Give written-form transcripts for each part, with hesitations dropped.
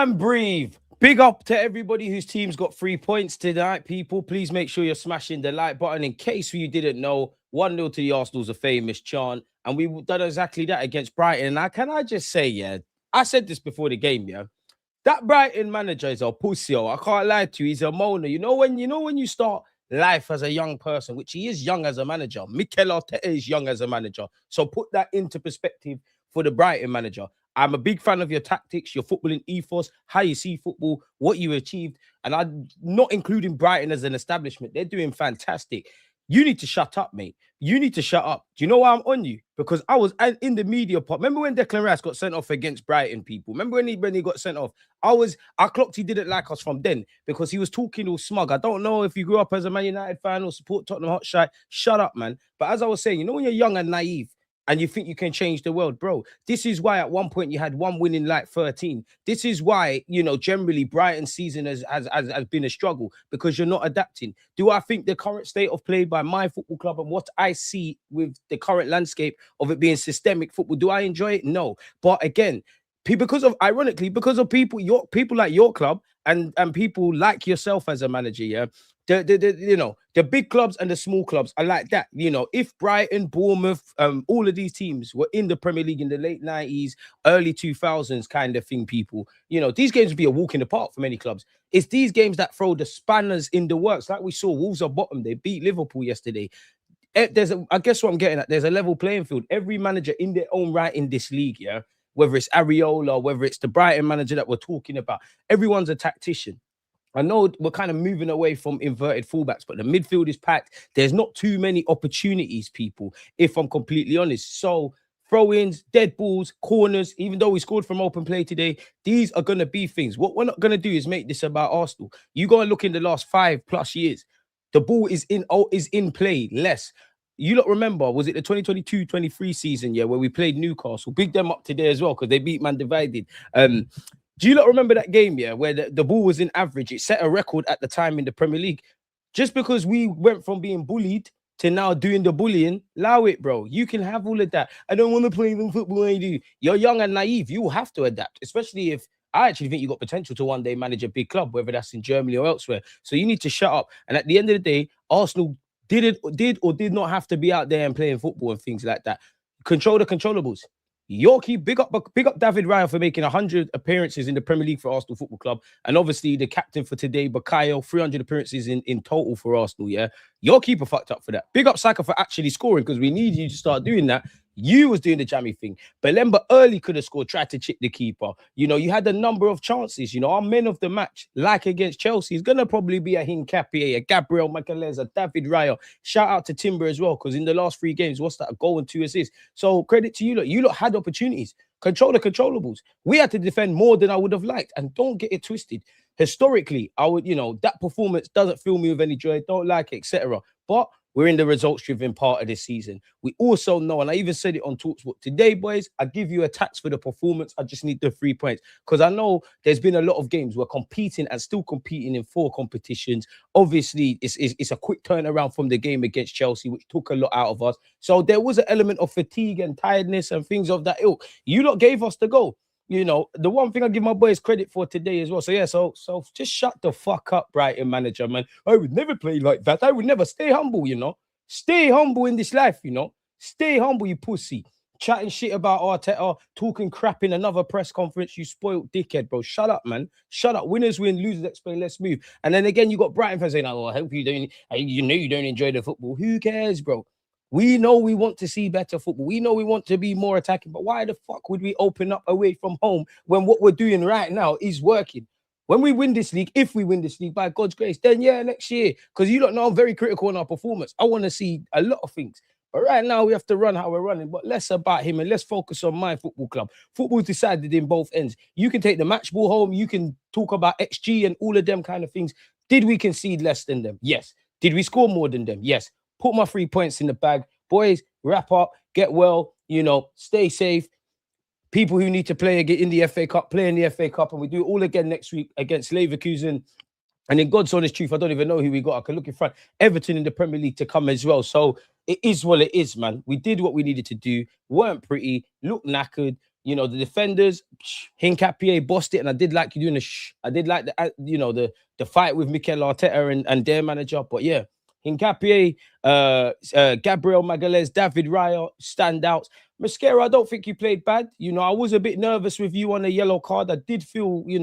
and breathe. Big up to everybody whose team's got 3 points tonight, people. Please make sure you're smashing the like button. In case you didn't know, 1-0 to the Arsenal's a famous chant, and we've done exactly that against Brighton. Now, can I just say, yeah, I said this before the game, yeah, that Brighton manager is a pussy. I can't lie to you. He's a moaner. You know when you start life as a young person, which he is young as a manager. Mikel Arteta is young as a manager. So put that into perspective for the Brighton manager. I'm a big fan of your tactics, your footballing ethos, how you see football, what you achieved. And I'm not including Brighton as an establishment. They're doing fantastic. You need to shut up, mate. You need to shut up. Do you know why I'm on you? Because I was in the media part. Remember when Declan Rice got sent off against Brighton, people? Remember when he got sent off? I clocked he didn't like us from then because he was talking all smug. I don't know if you grew up as a Man United fan or support Tottenham Hotspur. Shut up, man. But as I was saying, you know when you're young and naive, and you think you can change the world, bro. This is why at one point you had one win in like 13. This is why, generally Brighton's season has been a struggle because you're not adapting. Do I think the current state of play by my football club and what I see with the current landscape of it being systemic football, do I enjoy it? No. But again, because of people like your club and people like yourself as a manager, yeah. The big clubs and the small clubs are like that. If Brighton, Bournemouth, all of these teams were in the Premier League in the late 90s, early 2000s kind of thing, people, these games would be a walk in the park for many clubs. It's these games that throw the spanners in the works. Like we saw, Wolves are bottom. They beat Liverpool yesterday. I guess what I'm getting at, there's a level playing field. Every manager in their own right in this league, yeah, whether it's Areola, whether it's the Brighton manager that we're talking about, everyone's a tactician. I know we're kind of moving away from inverted fullbacks, but the midfield is packed. There's not too many opportunities, people, if I'm completely honest. So throw-ins, dead balls, corners, even though we scored from open play today, these are going to be things. What we're not going to do is make this about Arsenal. You go and look in the last 5+ years, the ball is in play less. You lot remember, was it the 2022-23 season, yeah, where we played Newcastle? Big them up today as well because they beat Man Divided. Do you not remember that game, yeah, where the ball was in average? It set a record at the time in the Premier League. Just because we went from being bullied to now doing the bullying, allow it, bro. You can have all of that. I don't want to play the football I do. You're young and naive. You will have to adapt, especially if I actually think you got potential to one day manage a big club, whether that's in Germany or elsewhere. So you need to shut up. And at the end of the day, Arsenal did or did not have to be out there and playing football and things like that. Control the controllables. Yorkie, big up David Raya for making 100 appearances in the Premier League for Arsenal Football Club. And obviously the captain for today, Bakayo, 300 appearances in total for Arsenal, yeah? Your keeper fucked up for that. Big up Saka for actually scoring because we need you to start doing that. You was doing the jammy thing. Belemba early could have scored, tried to chip the keeper. You had a number of chances. Our men of the match, like against Chelsea, is going to probably be a Hincapié, a Gabriel, Magalhaes, a David Raya. Shout out to Timber as well, because in the last 3 games, what's that? A goal and 2 assists. So credit to you lot. You lot had opportunities. Control the controllables. We had to defend more than I would have liked. And don't get it twisted. Historically, I would, that performance doesn't fill me with any joy. Don't like it, etc. But we're in the results-driven part of this season. We also know, and I even said it on TalkSport today, boys, I give you a tax for the performance. I just need the 3 points. Because I know there's been a lot of games we're competing and still competing in 4 competitions. Obviously, it's a quick turnaround from the game against Chelsea, which took a lot out of us. So there was an element of fatigue and tiredness and things of that ilk. You lot gave us the goal. The one thing I give my boys credit for today as well. So yeah, so just shut the fuck up, Brighton manager, man. I would never play like that. I would never. Stay humble, Stay humble in this life, Stay humble, you pussy. Chatting shit about Arteta, talking crap in another press conference, you spoiled dickhead, bro. Shut up, man. Shut up. Winners win, losers explain, let's move. And then again, you got Brighton fans saying, oh, I hope you don't, you don't enjoy the football. Who cares, bro? We know we want to see better football. We know we want to be more attacking, but why the fuck would we open up away from home when what we're doing right now is working? When we win this league, if we win this league by God's grace, then yeah, next year. Because you don't know, I'm very critical on our performance. I want to see a lot of things. But right now, we have to run how we're running. But less about him and let's focus on my football club. Football's decided in both ends. You can take the match ball home. You can talk about XG and all of them kind of things. Did we concede less than them? Yes. Did we score more than them? Yes. Put my 3 points in the bag. Boys, wrap up, get well, stay safe. People who need to play in the FA Cup, play in the FA Cup, and we do it all again next week against Leverkusen. And in God's honest truth, I don't even know who we got. I can look in front. Everton in the Premier League to come as well. So it is what it is, man. We did what we needed to do. Weren't pretty, looked knackered. You know, the defenders, Hincapié bossed it, and I did like you doing I did like the fight with Mikel Arteta and their manager. But yeah, Hincapié, Gabriel Magalhaes, David Raya, standouts. Mascara, I don't think you played bad. You know, I was a bit nervous with you on a yellow card. I did feel, we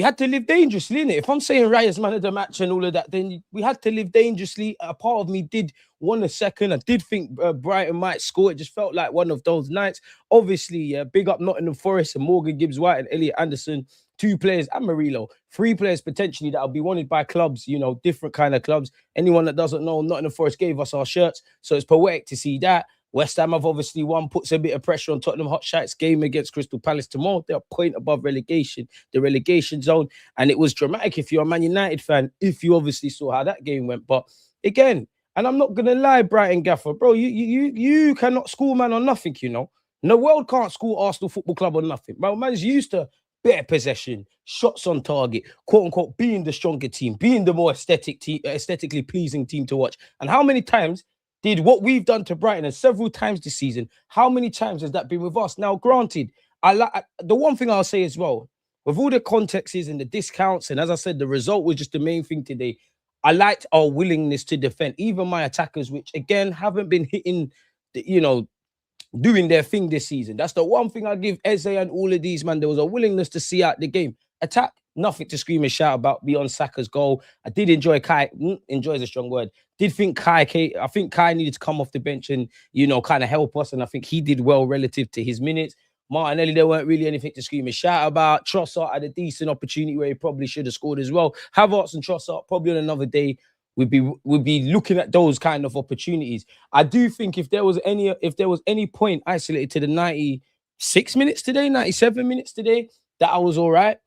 had to live dangerously, innit? If I'm saying Raya's man of the match and all of that, then we had to live dangerously. A part of me did want a second. I did think Brighton might score. It just felt like one of those nights. Obviously, big up Nottingham Forest and Morgan Gibbs-White and Elliot Anderson. 2 players and Murillo. 3 players potentially that will be wanted by clubs, different kind of clubs. Anyone that doesn't know, Nottingham Forest gave us our shirts. So it's poetic to see that. West Ham have obviously won, puts a bit of pressure on Tottenham Hotspur's game against Crystal Palace tomorrow. They're a point above relegation, the relegation zone. And it was dramatic if you're a Man United fan, if you obviously saw how that game went. But again, and I'm not going to lie, Brighton Gaffer, bro, you cannot school man on nothing, No, the world can't school Arsenal Football Club on nothing. Bro, man's used to better possession, shots on target, quote unquote, being the stronger team, being the more aesthetically pleasing team to watch. And how many times did what we've done to Brighton, and several times this season, how many times has that been with us? Now, granted, the one thing I'll say as well, with all the contexts and the discounts, and as I said, the result was just the main thing today. I liked our willingness to defend, even my attackers, which again haven't been hitting, doing their thing this season. That's the one thing I give Eze and all of these, man. There was a willingness to see out the game. Attack, nothing to scream and shout about beyond Saka's goal. I did enjoy Kai. Enjoy is a strong word. I think Kai needed to come off the bench and, kind of help us. And I think he did well relative to his minutes. Martinelli, there weren't really anything to scream and shout about. Trossard had a decent opportunity where he probably should have scored as well. Havertz and Trossard, probably on another day, we'd be looking at those kind of opportunities. I do think if there was any point isolated to the 96 minutes today, 97 minutes today, that I was all right.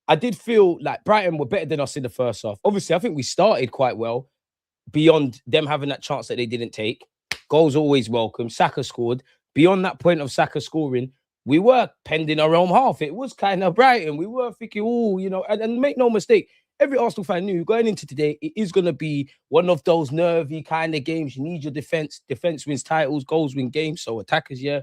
I did feel like Brighton were better than us in the first half. Obviously, I think we started quite well beyond them having that chance that they didn't take. Goals always welcome. Saka scored. Beyond that point of Saka scoring, we were pending our own half. It was kind of Brighton. We were thinking, and make no mistake, every Arsenal fan knew going into today, it is going to be one of those nervy kind of games. You need your defense. Defense wins titles, goals win games. So attackers, you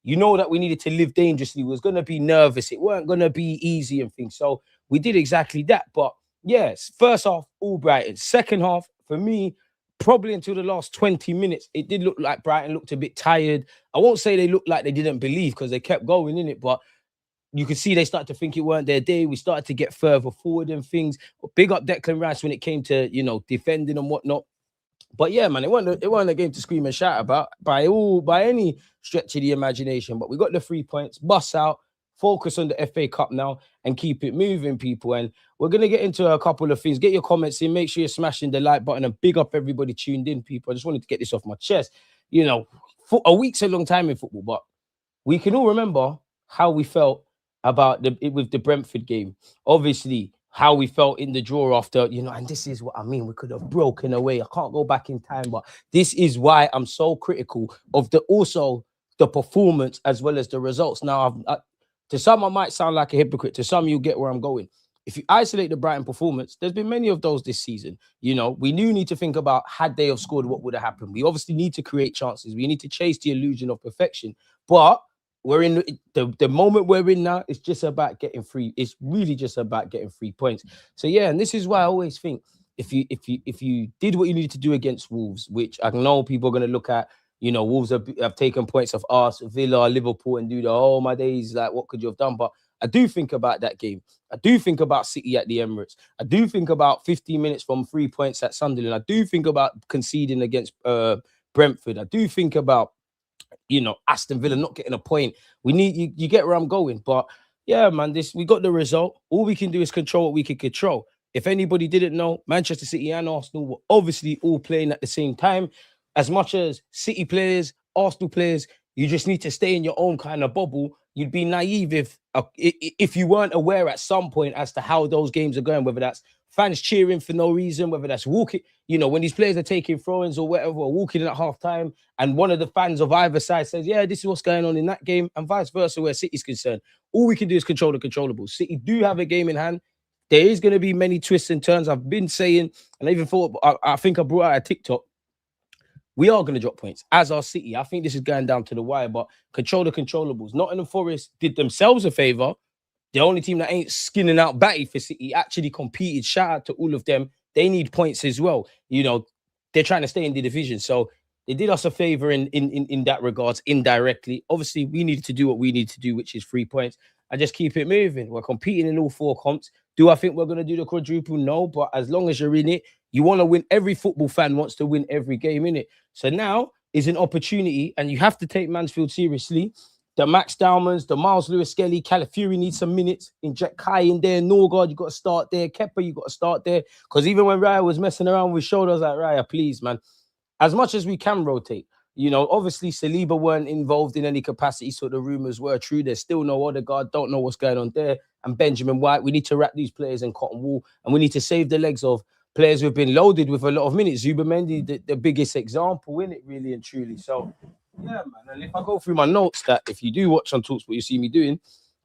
know that we needed to live dangerously. It was going to be nervous. It weren't going to be easy and things. So we did exactly that. But yes, first half, all Brighton. Second half, for me, probably until the last 20 minutes, it did look like Brighton looked a bit tired. I won't say they looked like they didn't believe because they kept going in it, but you could see they started to think it weren't their day. We started to get further forward and things. Big up Declan Rice when it came to, defending and whatnot. But yeah, man, it wasn't a game to scream and shout about by any stretch of the imagination. But we got the 3 points, bust out, focus on the FA Cup now and keep it moving, people. And we're going to get into a couple of things. Get your comments in. Make sure you're smashing the like button and big up everybody tuned in, people. I just wanted to get this off my chest. A week's a long time in football, but we can all remember how we felt about with the Brentford game. Obviously, how we felt in the draw after, and this is what I mean. We could have broken away. I can't go back in time, but this is why I'm so critical of the performance as well as the results. Now, to some, I might sound like a hypocrite. To some, you'll get where I'm going. If you isolate the Brighton performance, there's been many of those this season. We do need to think about, had they have scored, what would have happened? We obviously need to create chances. We need to chase the illusion of perfection. But we're in the moment we're in now. It's just about getting free. It's really just about getting 3 points. So yeah, and this is why I always think if you did what you needed to do against Wolves, which I know people are going to look at, Wolves have taken points of us, Villa, Liverpool, and do the my days, like what could you have done? But I do think about that game. I do think about City at the Emirates. I do think about 15 minutes from 3 points at Sunderland. I do think about conceding against Brentford. I do think about Aston Villa not getting a point. We need you get where I'm going. But yeah, man, we got the result. All we can do is control what we can control. If anybody didn't know, Manchester City and Arsenal were obviously all playing at the same time. As much as City players, Arsenal players, you just need to stay in your own kind of bubble. You'd be naive if you weren't aware at some point as to how those games are going, whether that's fans cheering for no reason, whether that's walking, when these players are taking throw-ins or whatever, or walking in at halftime, and one of the fans of either side says, yeah, this is what's going on in that game, and vice versa where City's concerned. All we can do is control the controllables. City do have a game in hand. There is going to be many twists and turns. I've been saying, and I even thought, I think I brought out a TikTok. we are going to drop points, as our City. I think this is going down to the wire, but control the controllables. Nottingham Forest did themselves a favour. The only team that ain't skinning out Batty for City actually competed. Shout out to all of them. They need points as well. You know, they're trying to stay in the division. So they did us a favour in that regards, indirectly. Obviously, we needed to do what we need to do, which is 3 points, and just keep it moving. We're competing in all 4 comps. Do I think we're going to do the quadruple? No, but as long as you're in it, you want to win. Every football fan wants to win every game, innit? So now is an opportunity, and you have to take Mansfield seriously. The Max Dowmans, the Miles Lewis-Skelly, Calafiori needs some minutes. Inject Kai in there. Norgard, you got to start there. Kepa, you got to start there. Because even when Raya was messing around with shoulders, like, Raya, please, man. As much as we can rotate, you know, obviously Saliba weren't involved in any capacity, so the rumours were true. There's still no Odegaard, don't know what's going on there. And Benjamin White, we need to wrap these players in cotton wool, and we need to save the legs of players who've been loaded with a lot of minutes. Zubimendi, the biggest example, in it, really and truly. So, yeah, man. And if I go through my notes, that if you do watch on Talks, what you see me doing,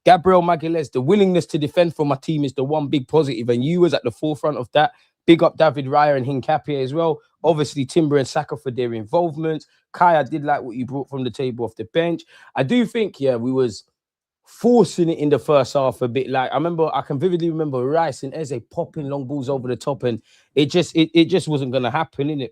Gabriel Magalhaes, the willingness to defend for my team is the one big positive, and you was at the forefront of that. Big up David Raya and Hincapie as well. Obviously, Timber and Saka for their involvement. Kai, I did like what you brought from the table off the bench. I do think, yeah, we was forcing it in the first half a bit. Like, I can vividly remember Rice and Eze popping long balls over the top, and it just wasn't going to happen, innit?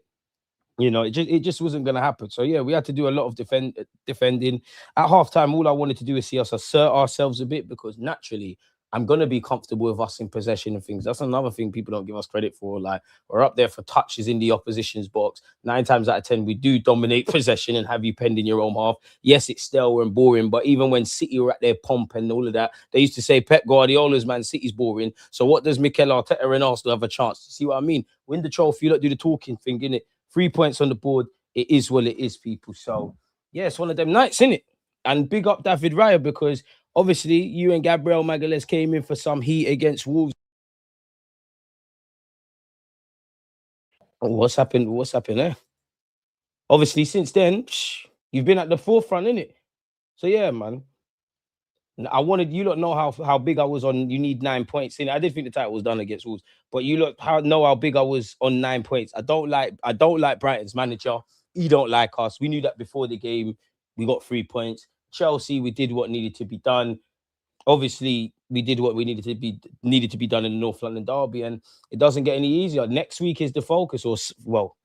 You know, it just wasn't going to happen. So, yeah, we had to do a lot of defending. At halftime, all I wanted to do is see us assert ourselves a bit, because naturally, I'm going to be comfortable with us in possession and things. That's another thing people don't give us credit for. Like, we're up there for touches in the opposition's box. 9 times out of 10, we do dominate possession and have you penned in your own half. Yes, it's stale and boring, but even when City were at their pomp and all of that, they used to say Pep Guardiola's Man City's boring. So what does Mikel Arteta and Arsenal have a chance to see what I mean? Win the trophy, you don't do the talking thing, innit? 3 points on the board. It is what it is, people. So, yeah, it's one of them nights, innit? And big up David Raya, because obviously you and Gabriel Magalhaes came in for some heat against Wolves. Oh, what's happened? What's happened there? Obviously, since then, you've been at the forefront, innit? So, yeah, man. I wanted you lot know how big I was on. You need 9 points in. I did think the title was done against Wolves, but you lot know how big I was on 9 points. I don't like Brighton's manager. He don't like us. We knew that before the game. We got 3 points. Chelsea, we did what needed to be done. Obviously, we did what we needed to be done in the North London derby, and it doesn't get any easier. Next week is the focus, or well,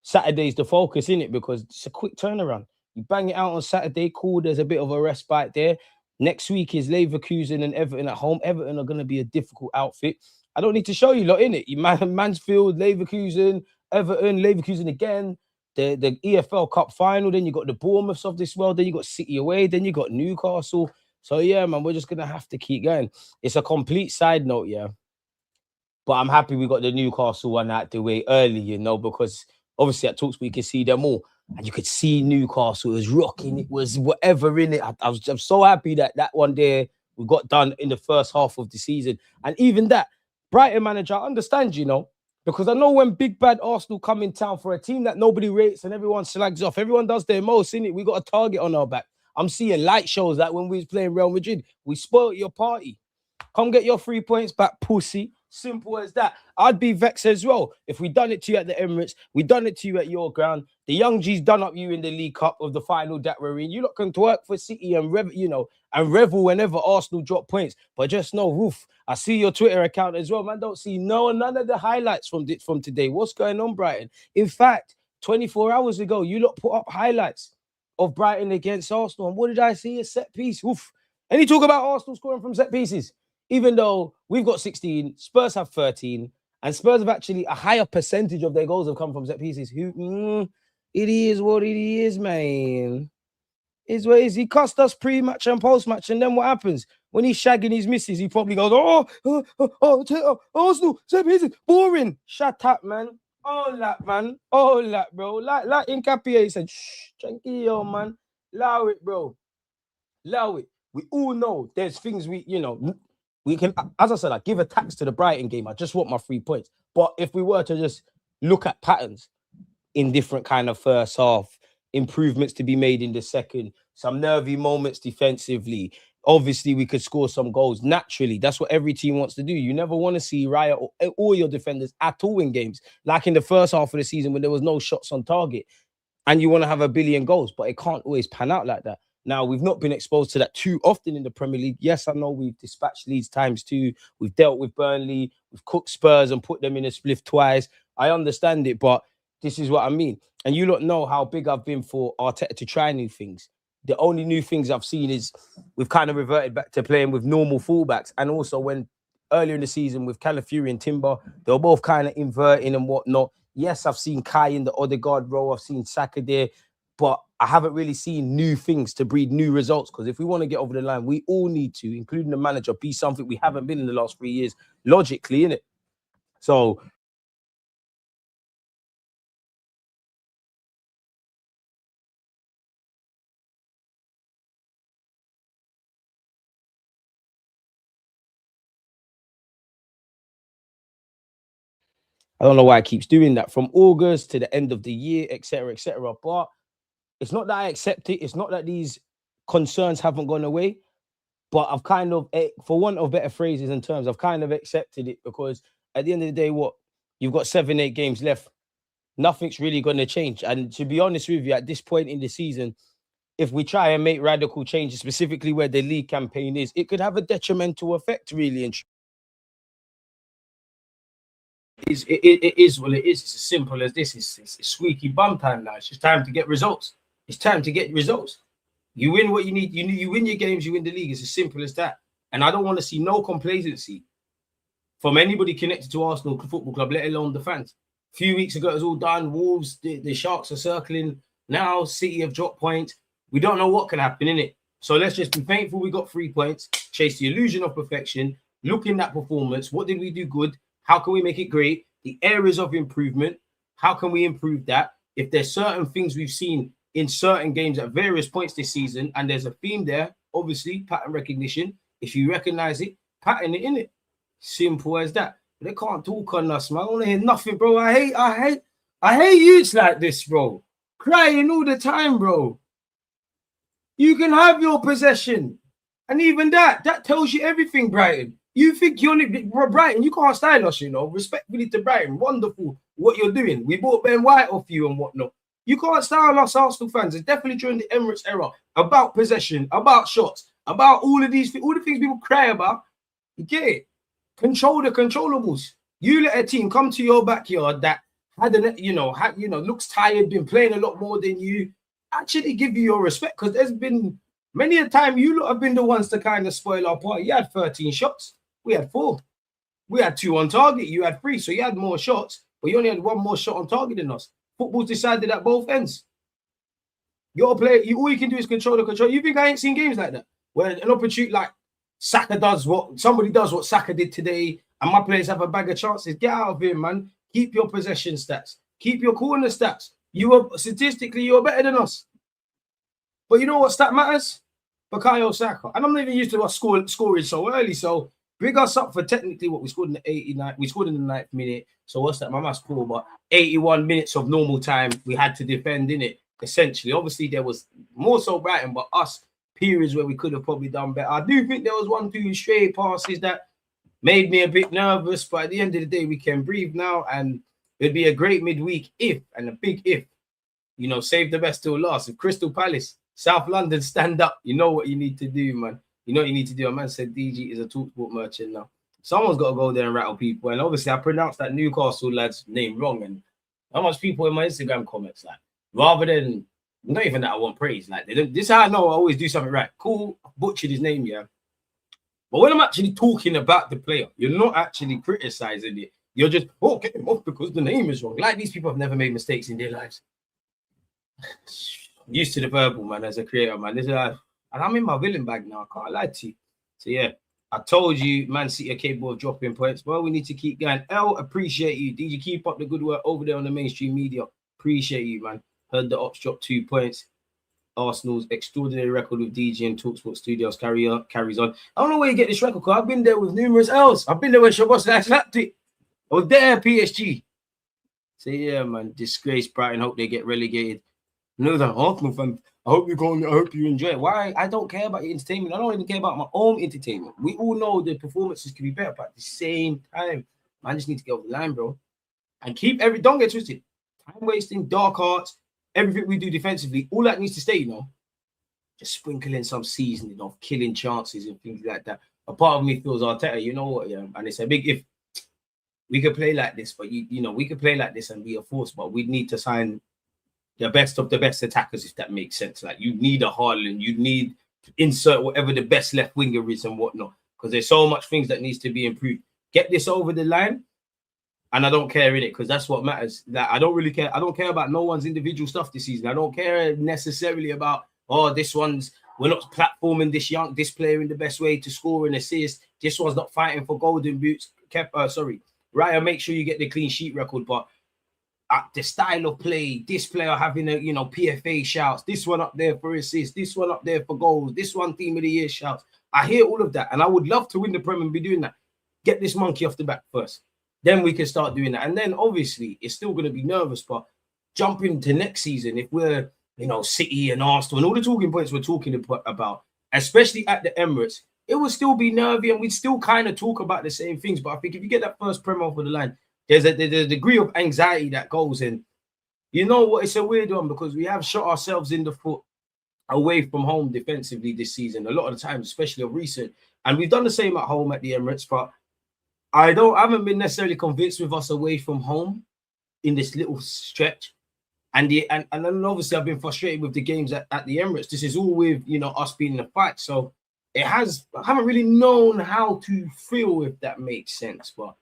Saturday's the focus, in it, because it's a quick turnaround. You bang it out on Saturday, cool. There's a bit of a respite there. Next week is Leverkusen and Everton at home. Everton are going to be a difficult outfit. I don't need to show you lot, innit? Mansfield, Leverkusen, Everton, Leverkusen again. The EFL Cup final. Then you got the Bournemouths of this world. Then you got City away. Then you got Newcastle. So, yeah, man, we're just going to have to keep going. It's a complete side note, yeah. But I'm happy we got the Newcastle one out the way early, you know, because obviously at Talks we can see them all. And you could see Newcastle was rocking. It was whatever in it. I'm so happy that one day we got done in the first half of the season. And even that, Brighton manager, I understand, you know, because I know when big bad Arsenal come in town for a team that nobody rates and everyone slags off, everyone does their most, innit? We got a target on our back. I'm seeing light shows like when we was playing Real Madrid. We spoiled your party. Come get your 3 points back, pussy. Simple as that. I'd be vexed as well if we done it to you at the Emirates. We done it to you at your ground. The young G's done up you in the League Cup of the final that we're in. You lot can twerk for City and revel whenever Arsenal drop points. But just know, Roof, I see your Twitter account as well, man. Don't see none of the highlights from today. What's going on, Brighton? In fact, 24 hours ago, you lot put up highlights of Brighton against Arsenal. And what did I see? A set piece. Oof. And you talk about Arsenal scoring from set pieces. Even though we've got 16, Spurs have 13, and Spurs have actually a higher percentage of their goals have come from set pieces. It is what it is, man. Is what it is. He cost us pre-match and post-match, and then what happens? When he's shagging his missus, he probably goes, Arsenal, set pieces, boring. Shut up, man. All that, man. All that, bro. Like Hincapie said, shh, tranquillo, man. Allow it, bro. Allow it. We all know there's things we can, as I said, I give a tax to the Brighton game. I just want my 3 points. But if we were to just look at patterns in different kind of first half, improvements to be made in the second, some nervy moments defensively, obviously we could score some goals. Naturally, that's what every team wants to do. You never want to see Raya or all your defenders at all in games. Like in the first half of the season when there was no shots on target. and you want to have 1 billion goals, but it can't always pan out like that. Now, we've not been exposed to that too often in the Premier League. Yes, I know we've dispatched Leeds times 2. We've dealt with Burnley. We've cooked Spurs and put them in a spliff twice. I understand it, but this is what I mean. And you lot know how big I've been for Arteta to try new things. The only new things I've seen is we've kind of reverted back to playing with normal fullbacks. And also when earlier in the season with Calafiori and Timber, they were both kind of inverting and whatnot. Yes, I've seen Kai in the Odegaard role. I've seen Saka there. But I haven't really seen new things to breed new results, because if we want to get over the line, we all need to, including the manager, be something we haven't been in the last 3 years, logically, innit? So I don't know why it keeps doing that from August to the end of the year, etc., etc. But it's not that I accept it. It's not that these concerns haven't gone away. But I've kind of, for want of better phrases and terms, I've kind of accepted it, because at the end of the day, what you've got 7, 8 games left. Nothing's really going to change. And to be honest with you, at this point in the season, if we try and make radical changes, specifically where the league campaign is, it could have a detrimental effect, really. And it is what it is. It's as simple as this. It's squeaky bum time now. It's just time to get results. It's time to get results. You win what you need. You win your games, you win the league. It's as simple as that. And I don't want to see no complacency from anybody connected to Arsenal Football Club, let alone the fans. A few weeks ago, it was all done. Wolves, the Sharks are circling. Now, City have dropped points. We don't know what can happen, innit? So let's just be thankful we got 3 points, chase the illusion of perfection, look in that performance. What did we do good? How can we make it great? The areas of improvement, how can we improve that? If there's certain things we've seen in certain games at various points this season, and there's a theme there, obviously, pattern recognition. If you recognize it, pattern it in it. Simple as that. But they can't talk on us, man. I don't want to hear nothing, bro. I hate youths like this, bro. Crying all the time, bro. You can have your possession. And even that tells you everything, Brighton. You think you're Brighton, you can't style us, you know. Respectfully to Brighton, wonderful what you're doing. We bought Ben White off you and whatnot. You can't style us Arsenal fans. It's definitely during the Emirates era about possession, about shots, about all the things people cry about. You get it? Control the controllables. You let a team come to your backyard that looks tired, been playing a lot more than you. Actually give you your respect, because there's been many a time you lot have been the ones to kind of spoil our party. You had 13 shots. We had 4. We had 2 on target. You had 3. So you had more shots, but you only had 1 more shot on target than us. Football's decided at both ends. Your player, all you can do is control the control. You think I ain't seen games like that? Where an opportunity like Saka does what Saka did today, and my players have a bag of chances. Get out of here, man. Keep your possession stats. Keep your corner stats. Statistically, you're better than us. But you know what stat matters? Bukayo Saka. And I'm not even used to us scoring so early. So big us up for technically what we scored in the 89th. We scored in the 9th minute. So what's that? My math's cool, but 81 minutes of normal time we had to defend in it. Essentially, obviously there was more so Brighton, but us periods where we could have probably done better. I do think there was 1, 2 stray passes that made me a bit nervous, but at the end of the day, we can breathe now, and it'd be a great midweek if, and a big if, save the best till last. If Crystal Palace, South London stand up, you know what you need to do, man. You know what you need to do. A man said DG is a TalkSport merchant now. Someone's got to go there and rattle people. And obviously, I pronounced that Newcastle lad's name wrong. And how much people in my Instagram comments, like, rather than, not even that I want praise, like, this is how I know I always do something right. Cool, I butchered his name, yeah. But when I'm actually talking about the player, you're not actually criticizing it. You're just, get him off because the name is wrong. Like, these people have never made mistakes in their lives. I'm used to the verbal, man, as a creator, man. And I'm in my villain bag now. I can't lie to you. So, yeah, I told you, Man City are capable of dropping points. Well, we need to keep going. L, appreciate you. Did you keep up the good work over there on the mainstream media? Appreciate you, man. Heard the Ops drop 2 points. Arsenal's extraordinary record with DG and TalkSport Studios carries on. I don't know where you get this record, because I've been there with numerous L's. I've been there when Shabos slapped it. I was there, PSG. So, yeah, man, disgrace Brighton. Hope they get relegated. No, that Arsenal fan. I hope you enjoy it. Why? I don't care about your entertainment. I don't even care about my own entertainment. We all know the performances can be better, but at the same time, man, I just need to get over the line, bro. And don't get twisted. Time wasting, dark arts, everything we do defensively, all that needs to stay, you know. Just sprinkle in some seasoning of killing chances and things like that. A part of me feels Arteta, you know what, yeah, and it's a big if. We could play like this, but you know, we could play like this and be a force, but we need to sign the best of the best attackers, if that makes sense. Like you need a Haaland, you need to insert whatever the best left winger is and whatnot, because there's so much things that needs to be improved. Get this over the line, and I don't care in it, because that's what matters. That I don't really care. I don't care about no one's individual stuff this season. I don't care necessarily about this one's. We're not platforming this player in the best way to score and assist. This one's not fighting for golden boots. Ryan, make sure you get the clean sheet record, but the style of play, this player having a PFA shouts, this one up there for assists, this one up there for goals, this one team of the year shouts. I hear all of that, and I would love to win the Premier and be doing that. Get this monkey off the back first, then we can start doing that. And then obviously it's still going to be nervous, but jump into next season if we're City and Arsenal and all the talking points we're talking about, especially at the Emirates, it will still be nervy and we'd still kind of talk about the same things. But I think if you get that first Premier off of the line, there's a degree of anxiety that goes in. You know what? It's a weird one because we have shot ourselves in the foot away from home defensively this season a lot of the time, especially of recent. And we've done the same at home at the Emirates, but I haven't been necessarily convinced with us away from home in this little stretch. And then obviously I've been frustrated with the games at the Emirates. This is all with us being in a fight. So I haven't really known how to feel, if that makes sense. But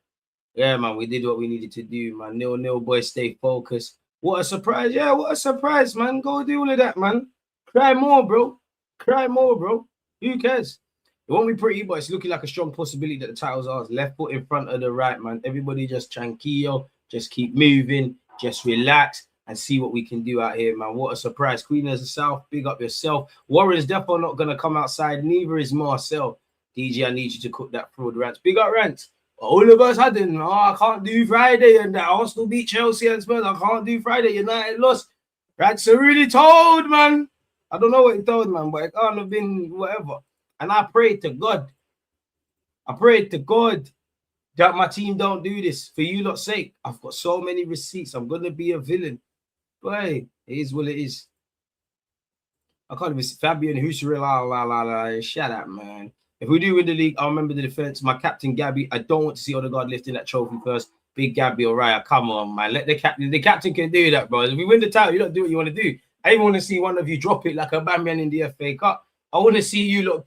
yeah, man, we did what we needed to do, man. 0-0, boys, stay focused. What a surprise. Yeah, what a surprise, man. Go do all of that, man. Cry more, bro. Cry more, bro. Who cares? It won't be pretty, but it's looking like a strong possibility that the title's ours. Left foot in front of the right, man. Everybody just tranquilo. Just keep moving. Just relax and see what we can do out here, man. What a surprise. Queen of the South, big up yourself. Warren's definitely not going to come outside. Neither is Marcel. DJ, I need you to cook that fraud rants. Big up rants. All of us hadn't. I can't do Friday and that. Arsenal beat Chelsea and Spurs. I can't do Friday. United lost. Rants are really told, man. I don't know what he told, man, but it can't have been whatever. And I prayed to God. That my team don't do this for you lot's sake. I've got so many receipts. I'm going to be a villain. But hey, it is what it is. I can't even see Fabian Husserl. Shut up, man. If we do win the league, I'll remember the defense. My captain, Gabby. I don't want to see Odegaard lifting that trophy first. Big Gabriel, right? Come on, man. Let the captain. The captain can do that, bro. If we win the title, you don't do what you want to do. I even want to see one of you drop it like a Bambian in the FA Cup. I want to see you lot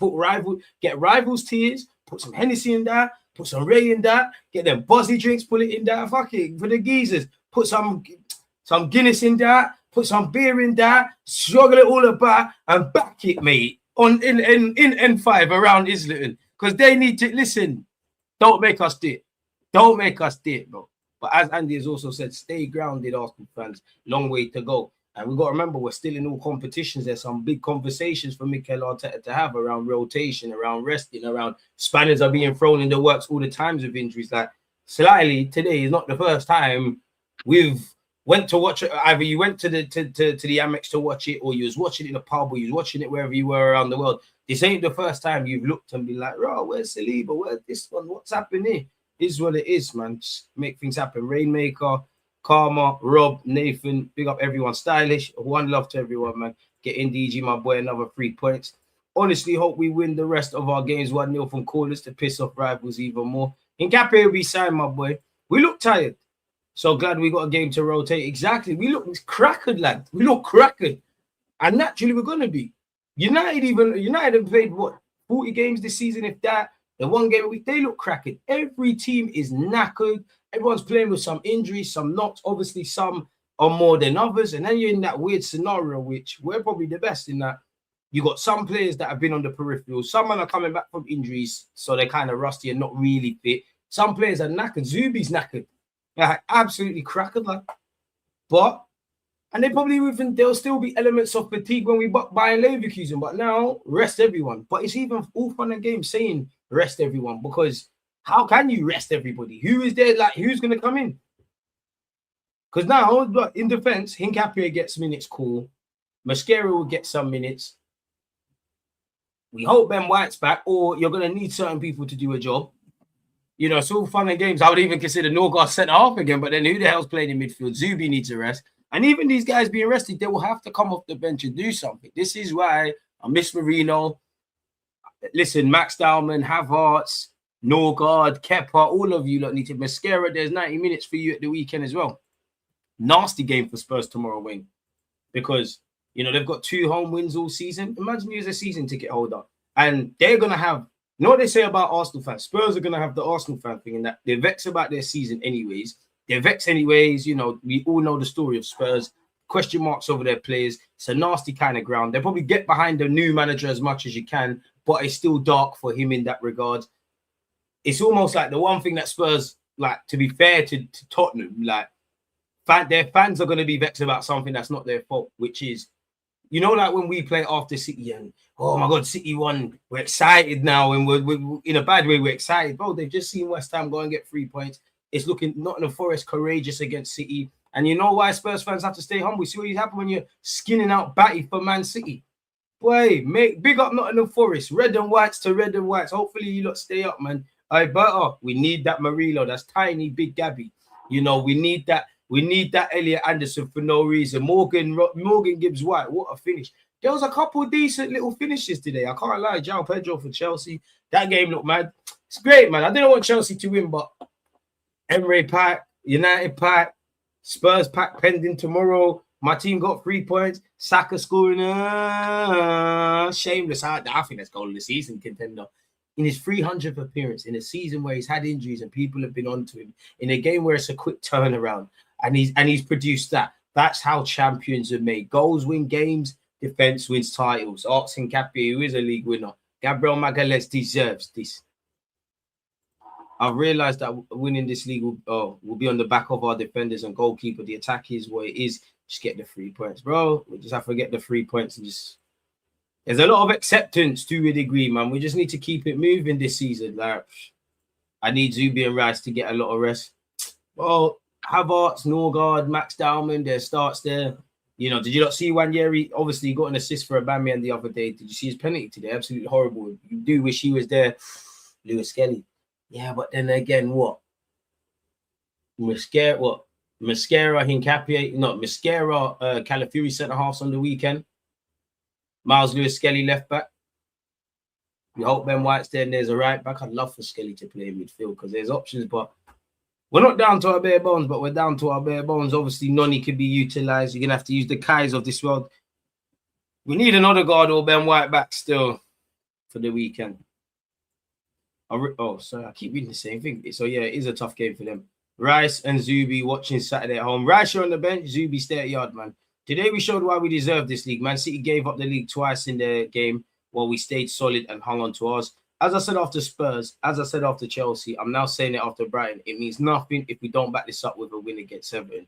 get rivals tears, put some Hennessy in there, put some Ray in there, get them Bosley drinks, put it in there. Fuck it, for the geezers. Put some Guinness in there, put some beer in there, struggle it all about and back it, mate. In N5 around Islington. Because they need to listen. Don't make us do it. Don't make us do it, bro. But as Andy has also said, stay grounded, Arsenal fans. Long way to go. And we've got to remember, we're still in all competitions. There's some big conversations for Mikel Arteta to have around rotation, around resting, around Spaniards are being thrown in the works all the times with injuries. Like, slightly, today is not the first time we've went to watch it. Either you went to the Amex to watch it, or you was watching it in a pub, or you was watching it wherever you were around the world. This ain't the first time you've looked and been like, "Oh, where's Saliba? Where's this one? What's happening?" Is what it is, man. Just make things happen. Rainmaker, Karma, Rob, Nathan, big up everyone. Stylish, one love to everyone, man. Get in DG, my boy, another 3 points. Honestly, hope we win the rest of our games 1-0 from corners to piss off rivals even more. Incape will be signed, my boy. We look tired. So glad we got a game to rotate. Exactly. We look crackered, lad. We look crackered. And naturally, we're going to be. United have played, 40 games this season, if that. The one game a week, they look cracking. Every team is knackered. Everyone's playing with some injuries, some not. Obviously, some are more than others. And then you're in that weird scenario, which we're probably the best in that. You got some players that have been on the peripheral. Some are coming back from injuries, so they're kind of rusty and not really fit. Some players are knackered. Zubi's knackered. Like, absolutely crackered. Like. But, and there'll still be elements of fatigue when we buy Leverkusen. But now, rest everyone. But it's even all fun and games saying rest everyone, because how can you rest everybody? Who is there? Like, who's going to come in? Because now, in defense, Hincapié gets minutes, cool. Mascara will get some minutes. We hope Ben White's back, or you're going to need certain people to do a job. It's all fun and games. I would even consider Norgard centre half again, but then who the hell's playing in midfield? Zubi needs a rest. And even these guys being rested, they will have to come off the bench and do something. This is why I miss Marino. Listen, Max Dowman, Havertz, Norgard, Kepa, all of you lot need to. Mascara, there's 90 minutes for you at the weekend as well. Nasty game for Spurs tomorrow, Wayne. Because, you know, they've got 2 home wins all season. Imagine you as a season ticket holder. And they're going to have, you know what they say about Arsenal fans? Spurs are going to have the Arsenal fan thing, and that they're vexed about their season anyways. They're vexed anyways. You know, we all know the story of Spurs. Question marks over their players. It's a nasty kind of ground. They'll probably get behind the new manager as much as you can, but it's still dark for him in that regard. It's almost like the one thing that Spurs, like, to be fair to Tottenham, like, their fans are going to be vexed about something that's not their fault, which is, you know, like when we play after City and, oh my God, City won. We're excited now, and we're in a bad way, we're excited. Bro, they've just seen West Ham go and get 3 points. It's looking Nottingham Forest courageous against City. And you know why Spurs fans have to stay humble? See what happens when you're skinning out Batty for Man City. Boy, big up Nottingham Forest. Red and whites to red and whites. Hopefully you lot stay up, man. I better. We need that Murillo. That's tiny, big Gabby. You know, we need that. We need that Elliot Anderson for no reason. Morgan Gibbs White. What a finish. There was a couple of decent little finishes today. I can't lie. João Pedro for Chelsea. That game looked mad. It's great, man. I didn't want Chelsea to win, but Emre pack, United pack, Spurs pack pending tomorrow. My team got 3 points. Saka scoring. Shameless. I think that's goal of the season contender. In his 300th appearance, in a season where he's had injuries and people have been onto him, in a game where it's a quick turnaround, and he's produced that. That's how champions are made. Goals win games, defense wins titles. Arts and Cappy, who is a league winner. Gabriel Magalhaes deserves this. I've realized that winning this league will be on the back of our defenders and goalkeeper. The attack is what it is. Just get the 3 points, bro. We just have to get the 3 points and just. There's a lot of acceptance to a degree, man. We just need to keep it moving this season. Like, I need Zubi and Rice to get a lot of rest. Well, Havertz, Norgard, Max Dowman, their starts there. You know, did you not see Wanyeri? Obviously, he got an assist for Aubameyang the other day. Did you see his penalty today? Absolutely horrible. You do wish he was there. Lewis Kelly. Yeah, but then again, what? Mascara, Hincapié, Calafiori centre-halves on the weekend. Miles Lewis-Skelly left back. We hope Ben White's there and there's a right back. I'd love for Skelly to play in midfield because there's options, but we're not down to our bare bones, but we're down to our bare bones. Obviously, Noni can be utilised. You're going to have to use the Kais of this world. We need another guard or Ben White back still for the weekend. Sorry, I keep reading the same thing. So, yeah, it is a tough game for them. Rice and Zubi watching Saturday at home. Rice, you're on the bench. Zubi, stay at yard, man. Today, we showed why we deserve this league. Man City gave up the league twice in their game while we stayed solid and hung on to ours. As I said after Spurs, as I said after Chelsea, I'm now saying it after Brighton. It means nothing if we don't back this up with a win against Everton.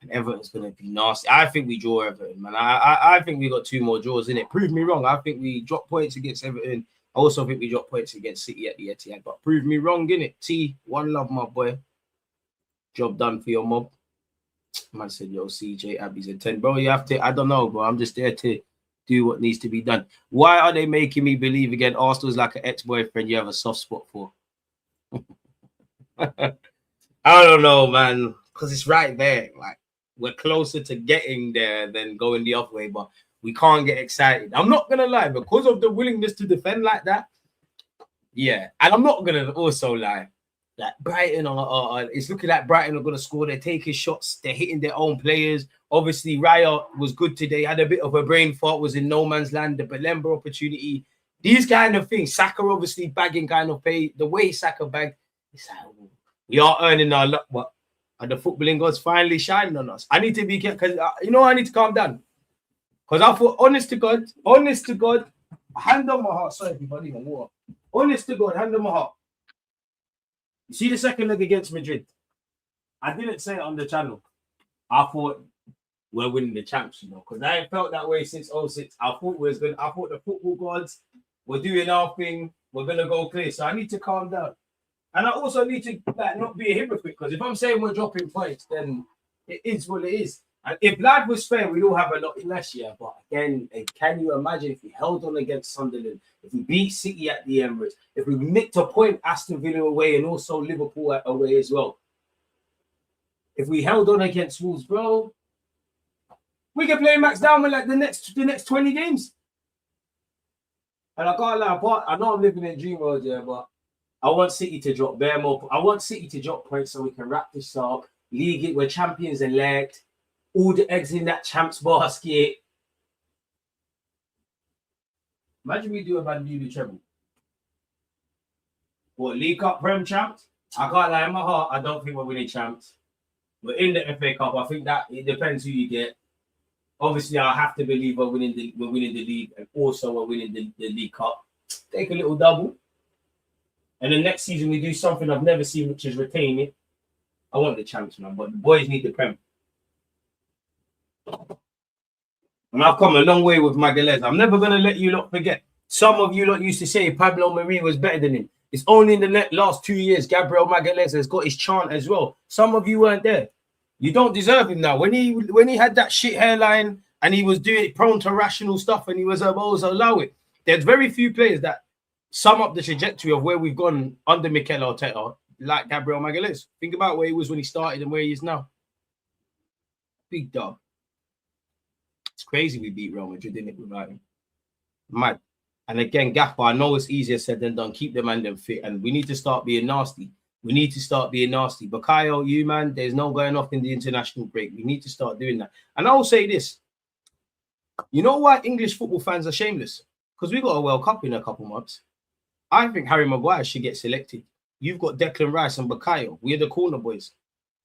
And Everton's going to be nasty. I think we draw Everton, man. I think we got 2 more draws in it. Prove me wrong. I think we drop points against Everton. I also think we drop points against City at the Etihad. But prove me wrong, innit? T, one love, my boy. Job done for your mob. Man said, yo, CJ, Abby's a 10. Bro, you have to, I don't know, bro. I'm just there to do what needs to be done. Why are they making me believe again Arsenal's like an ex-boyfriend you have a soft spot for? I don't know, man. Because it's right there. Like, we're closer to getting there than going the other way, but we can't get excited. I'm not going to lie, because of the willingness to defend like that. Yeah. And I'm not going to also lie. Like Brighton it's looking like Brighton are going to score. They're taking shots. They're hitting their own players. Obviously, Raya was good today. Had a bit of a brain fart. Was in no man's land. The Belemba opportunity. These kind of things. Saka obviously bagging kind of pay. The way Saka bagged. It's like, we are earning our luck. But are the footballing gods finally shining on us? I need to be careful. Because, I need to calm down. Because I thought, honest to God, hand on my heart. Sorry, everybody, even water. Honest to God, hand on my heart. You see the second leg against Madrid? I didn't say it on the channel. I thought we're winning the champs, because I ain't felt that way since 06. I thought the football gods were doing our thing. We're gonna go clear. So I need to calm down. And I also need to not be a hypocrite, because if I'm saying we're dropping points, then it is what it is. And if life was fair, we'd all have a lot in last year. But again, can you imagine if we held on against Sunderland, if we beat City at the Emirates, if we nicked a point Aston Villa away and also Liverpool away as well? If we held on against Wolves, bro, We can play max down with like the next 20 games. And I can't lie, but I know I'm living in dream world, yeah, but I want City to drop bare more. I want City to drop points so we can wrap this up. League it, we're champions elect. All the eggs in that champs basket. Imagine we do a Man U treble. What, League Cup Prem champs? I can't lie, in my heart, I don't think we're winning champs. We're in the FA Cup. I think that it depends who you get. Obviously, I have to believe we're winning the league, and also we're winning the League Cup. Take a little double. And then next season we do something I've never seen, which is retain it. I want the champs, man, but the boys need the Prem. And I've come a long way with Magalhaes. I'm never going to let you lot forget. Some of you lot used to say Pablo Marie was better than him. It's only in the last 2 years Gabriel Magalhaes has got his chant as well. Some of you weren't there. You don't deserve him now. When he had that shit hairline and he was doing prone to rational stuff and he was always allow it. There's very few players that sum up the trajectory of where we've gone under Mikel Arteta, like Gabriel Magalhaes. Think about where he was when he started and where he is now. Big dog. It's crazy we beat Real Madrid, didn't it, without him? Mad. And again, Gaffer, I know it's easier said than done. Keep the man them fit. And we need to start being nasty. We need to start being nasty. Bakayo, you, man, there's no going off in the international break. We need to start doing that. And I will say this. You know why English football fans are shameless? Because we got a World Cup in a couple months. I think Harry Maguire should get selected. You've got Declan Rice and Bakayo. We're the corner boys.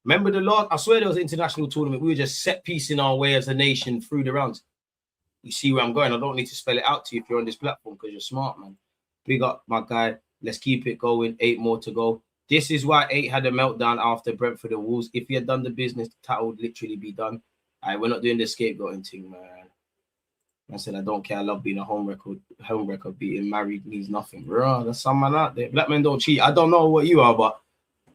Remember the last, I swear there was an international tournament. We were just set piecing our way as a nation through the rounds. You see where I'm going. I don't need to spell it out to you if you're on this platform because you're smart, man. Big up, my guy. Let's keep it going. 8 more to go. This is why 8 had a meltdown after Brentford and Wolves. If he had done the business, the title would literally be done. All right, we're not doing the scapegoating thing, man. I said, I don't care. I love being a home record beating married means nothing. Bro, there's some man out there. Black men don't cheat. I don't know what you are, but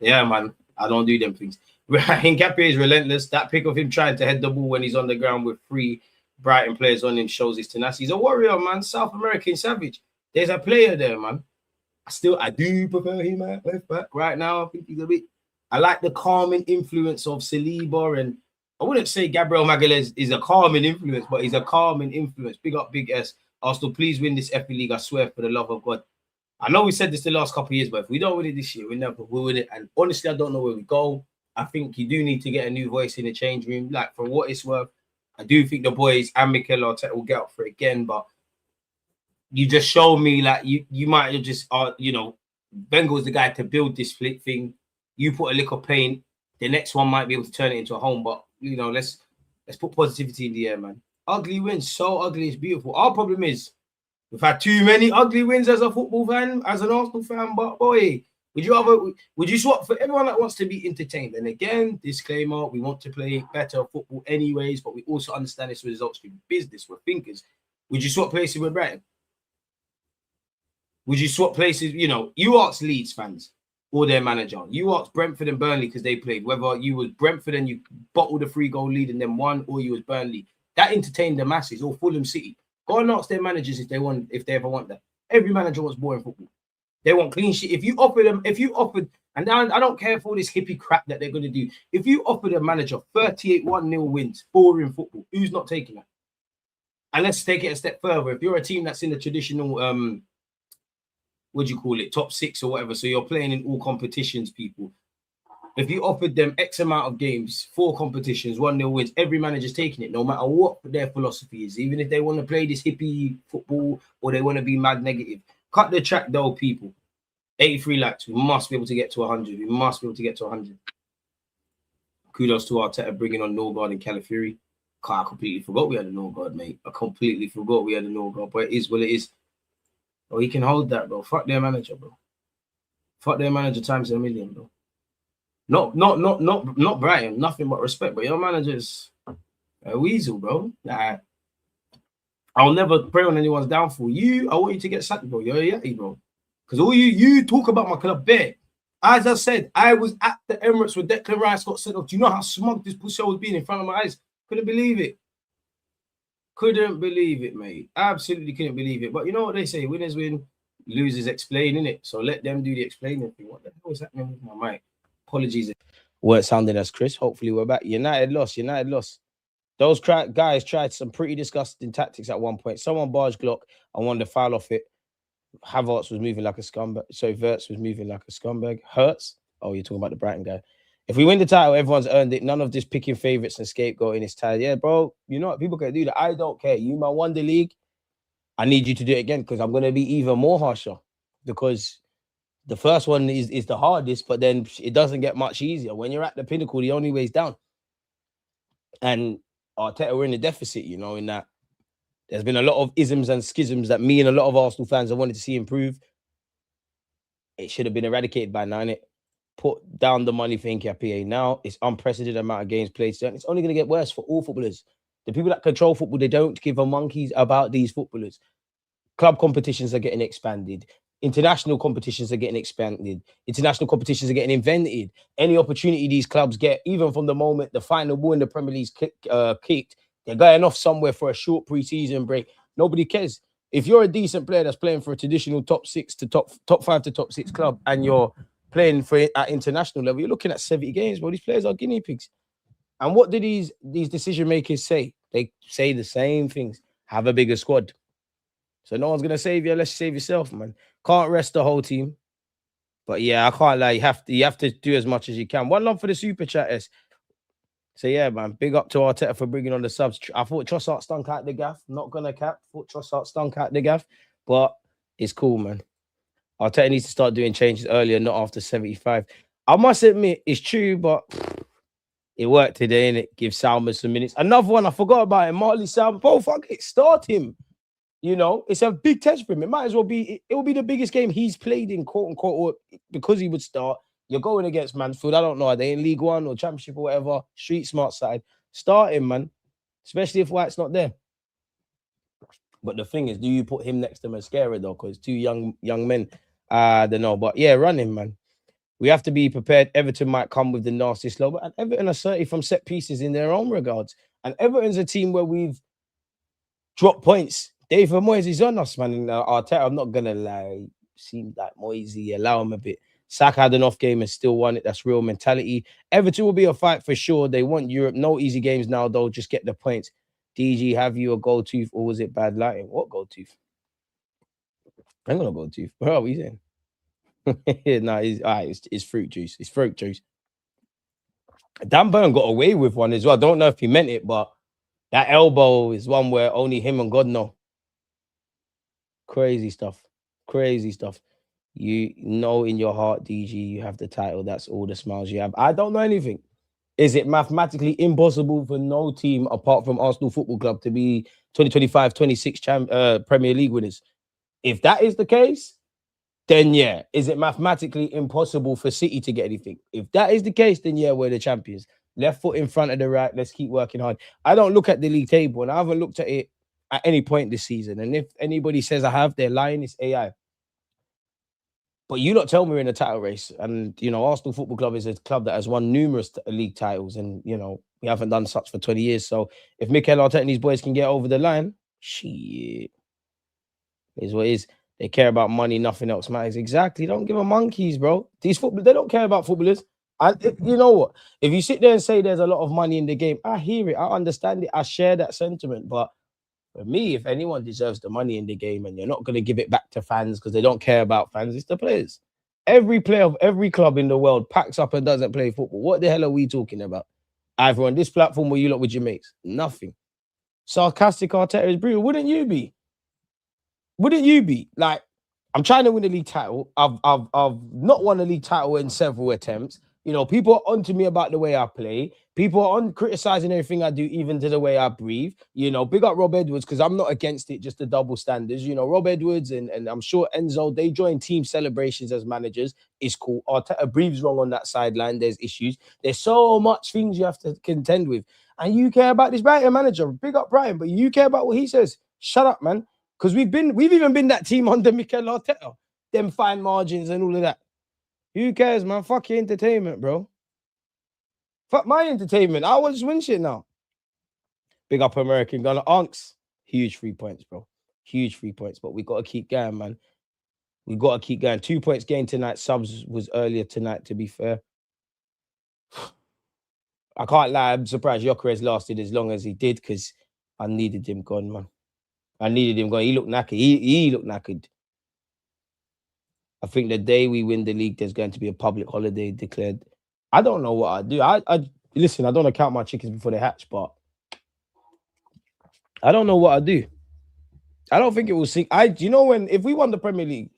yeah, man, I don't do them things. Hincapié is relentless. That pick of him trying to head the ball when he's on the ground with 3 Brighton players on him shows his tenacity. He's a warrior, man. South American savage. There's a player there, man. I do prefer him at left back right now. I think he's a bit. I like the calming influence of Saliba, and I wouldn't say Gabriel Magalhaes is a calming influence, but he's a calming influence. Big up, Big S. Arsenal, please win this FA League. I swear, for the love of God. I know we said this the last couple of years, but if we don't win it this year, we never will win it. And honestly, I don't know where we go. I think you do need to get a new voice in the change room. Like, for what it's worth, I do think the boys and Mikel Arteta will get up for it again, but you just showed me like you might have just Wenger was the guy to build this flick thing. You put a lick of paint, the next one might be able to turn it into a home. But let's put positivity in the air, man. Ugly wins, so ugly, it's beautiful. Our problem is we've had too many ugly wins as a football fan, as an Arsenal fan. But boy, would you swap for everyone that wants to be entertained? And again, disclaimer: we want to play better football anyways, but we also understand this results from business. We're thinkers. Would you swap places with Brighton? Would you swap places? You ask Leeds fans or their manager. You ask Brentford and Burnley because they played. Whether you was Brentford and you bottled a 3-goal lead and then won, or you was Burnley. That entertained the masses, or Fulham City. Go and ask their managers if they ever want that. Every manager wants boring football. They want clean sheet. If you offered, and I don't care for all this hippie crap that they're going to do. If you offered a manager 38 1-0 wins, boring football, who's not taking that? And let's take it a step further. If you're a team that's in the traditional top 6 or whatever, so you're playing in all competitions, people. If you offered them X amount of games, 4 competitions, 1-0 wins, every manager's taking it, no matter what their philosophy is, even if they want to play this hippie football or they want to be mad negative. Cut the track though, people. 83 likes. We must be able to get to 100. We must be able to get to 100. Kudos to Arteta bringing on Norgard and Calafiori. I completely forgot we had a Norgard, mate. I completely forgot we had a Norgard, but it is what it is. Oh, he can hold that, bro. Fuck their manager, bro. Fuck their manager times a million, bro. Not Brighton. Nothing but respect, but your manager's a weasel, bro. Nah. I'll never pray on anyone's downfall. I want you to get sacked, bro. You're a yeti, bro. Because all you talk about my club bare. As I said, I was at the Emirates when Declan Rice got sent off. Do you know how smug this pussy was being in front of my eyes? Couldn't believe it. Couldn't believe it, mate. Absolutely couldn't believe it. But you know what they say? Winners win, losers explain, innit? So let them do the explaining thing. What the hell is happening with my mic? Apologies. Weren't sounding as Chris. Hopefully we're back. United lost. Those guys tried some pretty disgusting tactics at one point. Someone barged Glock and wanted to foul off it. Havertz was moving like a scumbag. So Verts was moving like a scumbag. Hurts? Oh, you're talking about the Brighton guy. If we win the title, everyone's earned it. None of this picking favourites and scapegoating is tired. Yeah, bro. You know what? People can do that. I don't care. You man won the league. I need you to do it again because I'm going to be even more harsher. Because the first one is the hardest, but then it doesn't get much easier. When you're at the pinnacle, the only way is down. And Arteta, we're in a deficit, you know, in that there's been a lot of isms and schisms that me and a lot of Arsenal fans have wanted to see improve. It should have been eradicated by now, innit? Put down the money for Inhabiting now. It's unprecedented amount of games played. And it's only going to get worse for all footballers. The people that control football, they don't give a monkeys about these footballers. Club competitions are getting expanded. International competitions are getting expanded. International competitions are getting invented. Any opportunity these clubs get, even from the moment the final ball in the Premier League's kicked, they're going off somewhere for a short pre-season break. Nobody cares. If you're a decent player that's playing for a traditional top 5 to top 6 club and you're playing for at international level, you're looking at 70 games. Well, these players are guinea pigs. And what do these decision makers say? They say the same things. Have a bigger squad. So no one's gonna save you unless you save yourself, man. Can't rest the whole team. But yeah, I can't lie. You have to do as much as you can. One love for the super chatters. So yeah, man. Big up to Arteta for bringing on the subs. I thought Trossard stunk out the gaff. Not gonna cap. Thought Trossard stunk out the gaff. But it's cool, man. Arteta needs to start doing changes earlier, not after 75. I must admit, it's true, but it worked today, and it gives Salmon some minutes. Another one, I forgot about it. Marley Salmon. Bro, fuck it. Start him. You know, it's a big test for him. It might as well be, it will be the biggest game he's played in, quote unquote, or because he would start. You're going against Mansfield. I don't know. Are they in League One or Championship or whatever? Street smart side. Start him, man. Especially if White's not there. But the thing is, do you put him next to Mascara, though? Because two young men. I don't know. But yeah, run him, man. We have to be prepared. Everton might come with the nastiest low, but Everton are 30 from set pieces in their own regards. And Everton's a team where we've dropped points. David Moyes is on us, man. And Arteta, I'm not gonna lie, seemed like Moyesy, allow him a bit. Saka had an off game and still won it. That's real mentality. Everton will be a fight for sure. They want Europe. No easy games now, though. Just get the points. DG, have you a gold tooth or was it bad lighting? What gold tooth? I'm gonna gold tooth. What are we saying? No, it's fruit juice. It's fruit juice. Dan Burn got away with one as well. I don't know if he meant it, but that elbow is one where only him and God know. Crazy stuff. Crazy stuff. You know in your heart, DG, you have the title. That's all the smiles you have. I don't know anything. Is it mathematically impossible for no team apart from Arsenal Football Club to be 2025-26 Premier League winners? If that is the case, then yeah. Is it mathematically impossible for City to get anything? If that is the case, then yeah, we're the champions. Left foot in front of the right. Let's keep working hard. I don't look at the league table, and I haven't looked at it at any point this season. And if anybody says I have, they're lying. It's AI. But you don't tell me we're in a title race. And, you know, Arsenal Football Club is a club that has won numerous league titles. And, you know, we haven't done such for 20 years. So if Mikel Arteta and these boys can get over the line, shit. Is what it is. They care about money. Nothing else matters. Exactly. Don't give a monkeys, bro. These football, they don't care about footballers. You know what? If you sit there and say there's a lot of money in the game, I hear it. I understand it. I share that sentiment. But for me, if anyone deserves the money in the game and you're not going to give it back to fans because they don't care about fans, it's the players. Every player of every club in the world packs up and doesn't play football. What the hell are we talking about? Either on this platform or you lot with your mates. Nothing. Sarcastic Arteta is brutal. Wouldn't you be? Wouldn't you be? Like, I'm trying to win a league title. I've not won a league title in several attempts. You know, people are onto me about the way I play. People are on criticizing everything I do, even to the way I breathe. You know, big up Rob Edwards, because I'm not against it, just the double standards. You know, Rob Edwards and I'm sure Enzo, they join team celebrations as managers. It's cool. Arteta breathes wrong on that sideline. There's issues. There's so much things you have to contend with. And you care about this Brighton manager. Big up Brighton, but you care about what he says. Shut up, man. Because we've even been that team under Mikel Arteta. Them fine margins and all of that. Who cares, man? Fuck your entertainment, bro. Fuck my entertainment. I want to win shit now. Big up American Gunner. Unks. Huge 3 points, bro. Huge 3 points. But we got to keep going, man. We got to keep going. 2 points gained tonight. Subs was earlier tonight, to be fair. I can't lie, I'm surprised Gyökeres lasted as long as he did because I needed him gone, man. I needed him gone. He looked knackered. He looked knackered. I think the day we win the league, there's going to be a public holiday declared. I don't know what I do. I listen, I don't want to count my chickens before they hatch, but I don't know what I do. I don't think it will sink. You know, if we won the Premier League,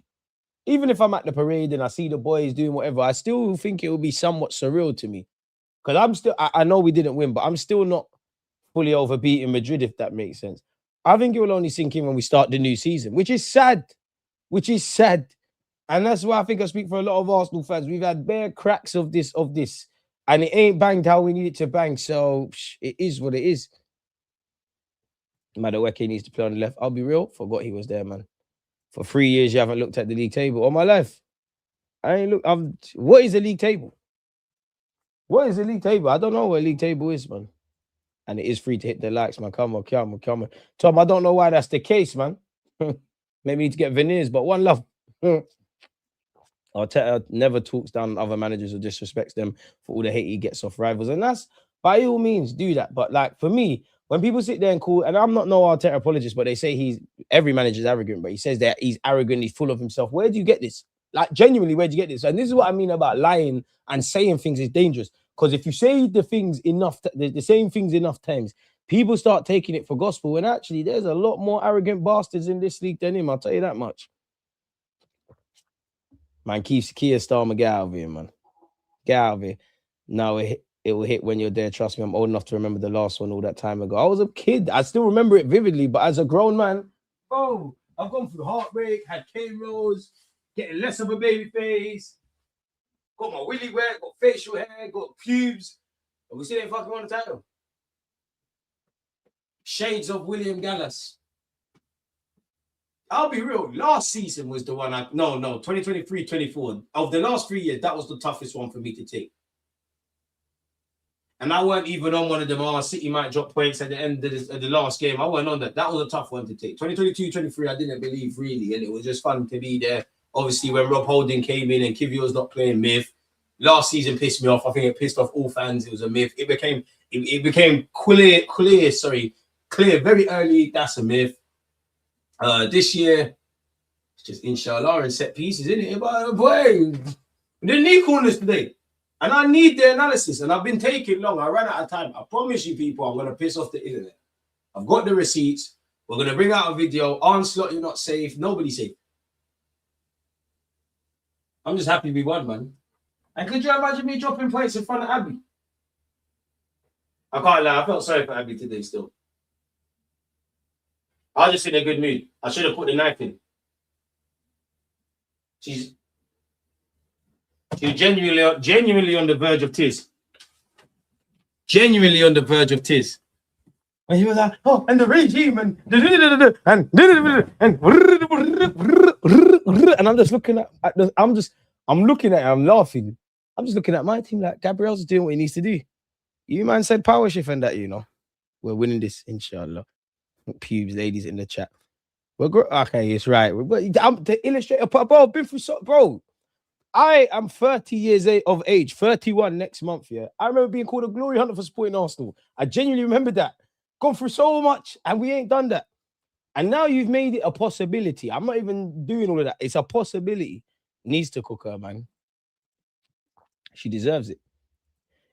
even if I'm at the parade and I see the boys doing whatever, I still think it will be somewhat surreal to me. Because I know we didn't win, but I'm still not fully over beating Madrid, if that makes sense. I think it will only sink in when we start the new season, which is sad. And that's why I think I speak for a lot of Arsenal fans. We've had bare cracks of this, and it ain't banged how we need it to bang. So it is what it is. Madueke needs to play on the left. I'll be real, forgot he was there, man. For 3 years, you haven't looked at the league table all my life. I ain't look. What is the league table? What is the league table? I don't know what league table is, man. And it is free to hit the likes, man. Come on. Tom, I don't know why that's the case, man. Maybe we need to get veneers, but one love. Arteta never talks down other managers or disrespects them for all the hate he gets off rivals. And that's, by all means, do that. But like, for me, when people sit there and call, and I'm not no Arteta apologist, but they say every manager's arrogant, but he says that he's arrogant, he's full of himself. Where do you get this? Like, genuinely, where do you get this? And this is what I mean about lying and saying things is dangerous. Because if you say the things enough, the same things enough times, people start taking it for gospel. And actually, there's a lot more arrogant bastards in this league than him. I'll tell you that much. Man, Keir Starmer, get out of here, man. Get out of here. No, it will hit when you're there. Trust me, I'm old enough to remember the last one all that time ago. I was a kid. I still remember it vividly, but as a grown man, oh, I've gone through heartbreak, had K-Rose, getting less of a baby face, got my willy wet, got facial hair, got pubes, and we still ain't fucking won the title. Shades of William Gallas. I'll be real. Last season was the one 2023-24. Of the last 3 years, that was the toughest one for me to take. And I weren't even on one of them. City might drop points at the end of the last game. I weren't on that. That was a tough one to take. 2022-23, I didn't believe really, and it was just fun to be there. Obviously, when Rob Holding came in and Kivior was not playing myth, last season pissed me off. I think it pissed off all fans. It was a myth. It became clear very early. That's a myth. This year, it's just inshallah and set pieces, isn't it? But boy, we didn't need corners today. And I need the analysis. And I've been taking long. I ran out of time. I promise you people, I'm going to piss off the internet. I've got the receipts. We're going to bring out a video. Onslaught, you're not safe. Nobody's safe. I'm just happy we won, man. And could you imagine me dropping points in front of Abby? I can't lie. I felt sorry for Abby today still. I was just in a good mood. I should have put the knife in. She's genuinely on the verge of tears. Genuinely on the verge of tears. And he was like, oh, and the regime and I'm just looking at I'm looking at it, I'm laughing. I'm just looking at my team like Gabriel's doing what he needs to do. You man said power shift and that, you know. We're winning this, inshallah. Pubes, ladies in the chat. Okay, it's right. I'm the illustrator, bro. Been through bro. I am 30 years of age, 31 next month. Yeah, I remember being called a glory hunter for supporting Arsenal. I genuinely remember that. Gone through so much, and we ain't done that. And now you've made it a possibility. I'm not even doing all of that. It's a possibility. Needs to cook her, man. She deserves it.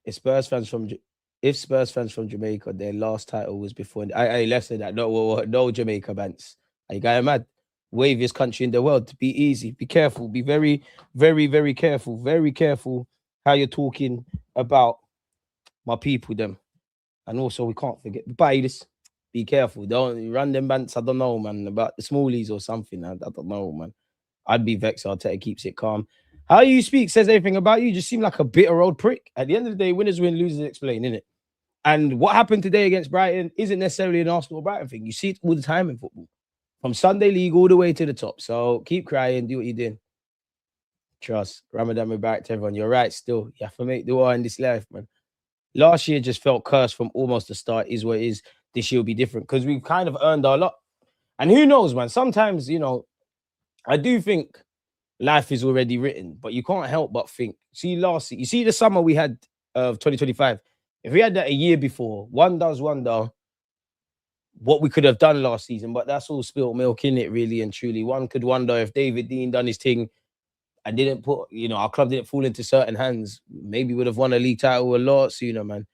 If Spurs fans from Jamaica, their last title was before. I left said that. No Jamaica bants. Are you guys mad? Waviest country in the world. Be easy. Be careful. Be very, very, very careful. Very careful how you're talking about my people, them. And also, we can't forget. This. Be careful. Don't run them bants. I don't know, man. About the smallies or something. I don't know, man. I'd be vexed. Arteta keeps it calm. How you speak says everything about you. You just seem like a bitter old prick. At the end of the day, winners win, losers explain, innit? And what happened today against Brighton isn't necessarily an Arsenal or Brighton thing. You see it all the time in football. From Sunday League all the way to the top. So keep crying. Do what you're doing. Trust. Ramadan Mubarak to everyone. You're right still. You have to make dua in this life, man. Last year just felt cursed from almost the start. Is what it is. This year will be different because we've kind of earned our lot. And who knows, man? Sometimes, you know, I do think life is already written, but you can't help but think. You see the summer we had of 2025, If we had that a year before, one does wonder what we could have done last season, but that's all spilt milk in it, really and truly. One could wonder if David Dean done his thing and didn't put, our club didn't fall into certain hands, maybe would have won a league title a lot sooner, man.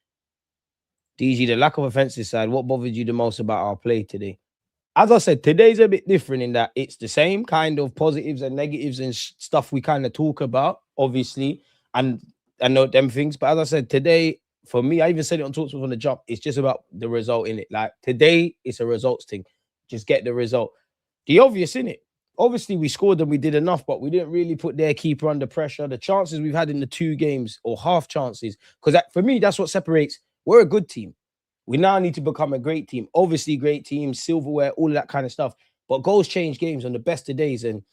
DG, the lack of offensive side, what bothered you the most about our play today? As I said, today's a bit different in that it's the same kind of positives and negatives and stuff we kind of talk about, obviously, and I know them things. But as I said, today, for me, I even said it on Talks on the Jump, it's just about the result in it. Like today, it's a results thing. Just get the result. The obvious in it. Obviously, we scored and we did enough, but we didn't really put their keeper under pressure. The chances we've had in the 2 games or half chances, because for me, that's what separates. We're a good team. We now need to become a great team. Obviously, great team, silverware, all of that kind of stuff. But goals change games on the best of days. And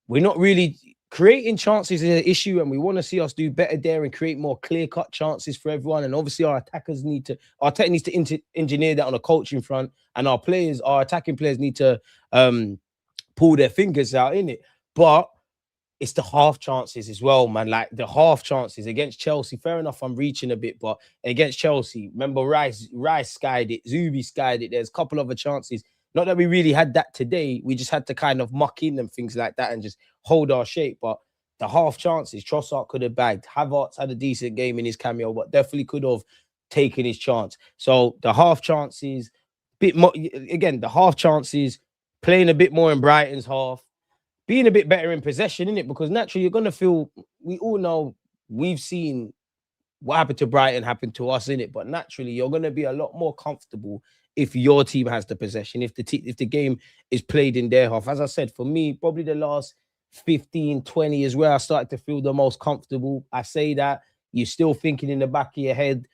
we're not really creating chances is an issue. And we want to see us do better there and create more clear-cut chances for everyone. And obviously, our tech needs to engineer that on a coaching front. And our attacking players need to pull their fingers out in it. But it's the half chances as well, man. Like the half chances against Chelsea. Fair enough, I'm reaching a bit, but against Chelsea, remember Rice skied it, Zubi skied it. There's a couple other chances. Not that we really had that today. We just had to kind of muck in and things like that and just hold our shape. But the half chances, Trossard could have bagged. Havertz had a decent game in his cameo, but definitely could have taken his chance. So the half chances, the half chances, playing a bit more in Brighton's half, being a bit better in possession, innit? Because naturally, you're going to feel, we all know, we've seen what happened to Brighton happen to us, innit? But naturally, you're going to be a lot more comfortable if your team has the possession, if the game is played in their half. As I said, for me, probably the last 15, 20 is where I started to feel the most comfortable. I say that, you're still thinking in the back of your head,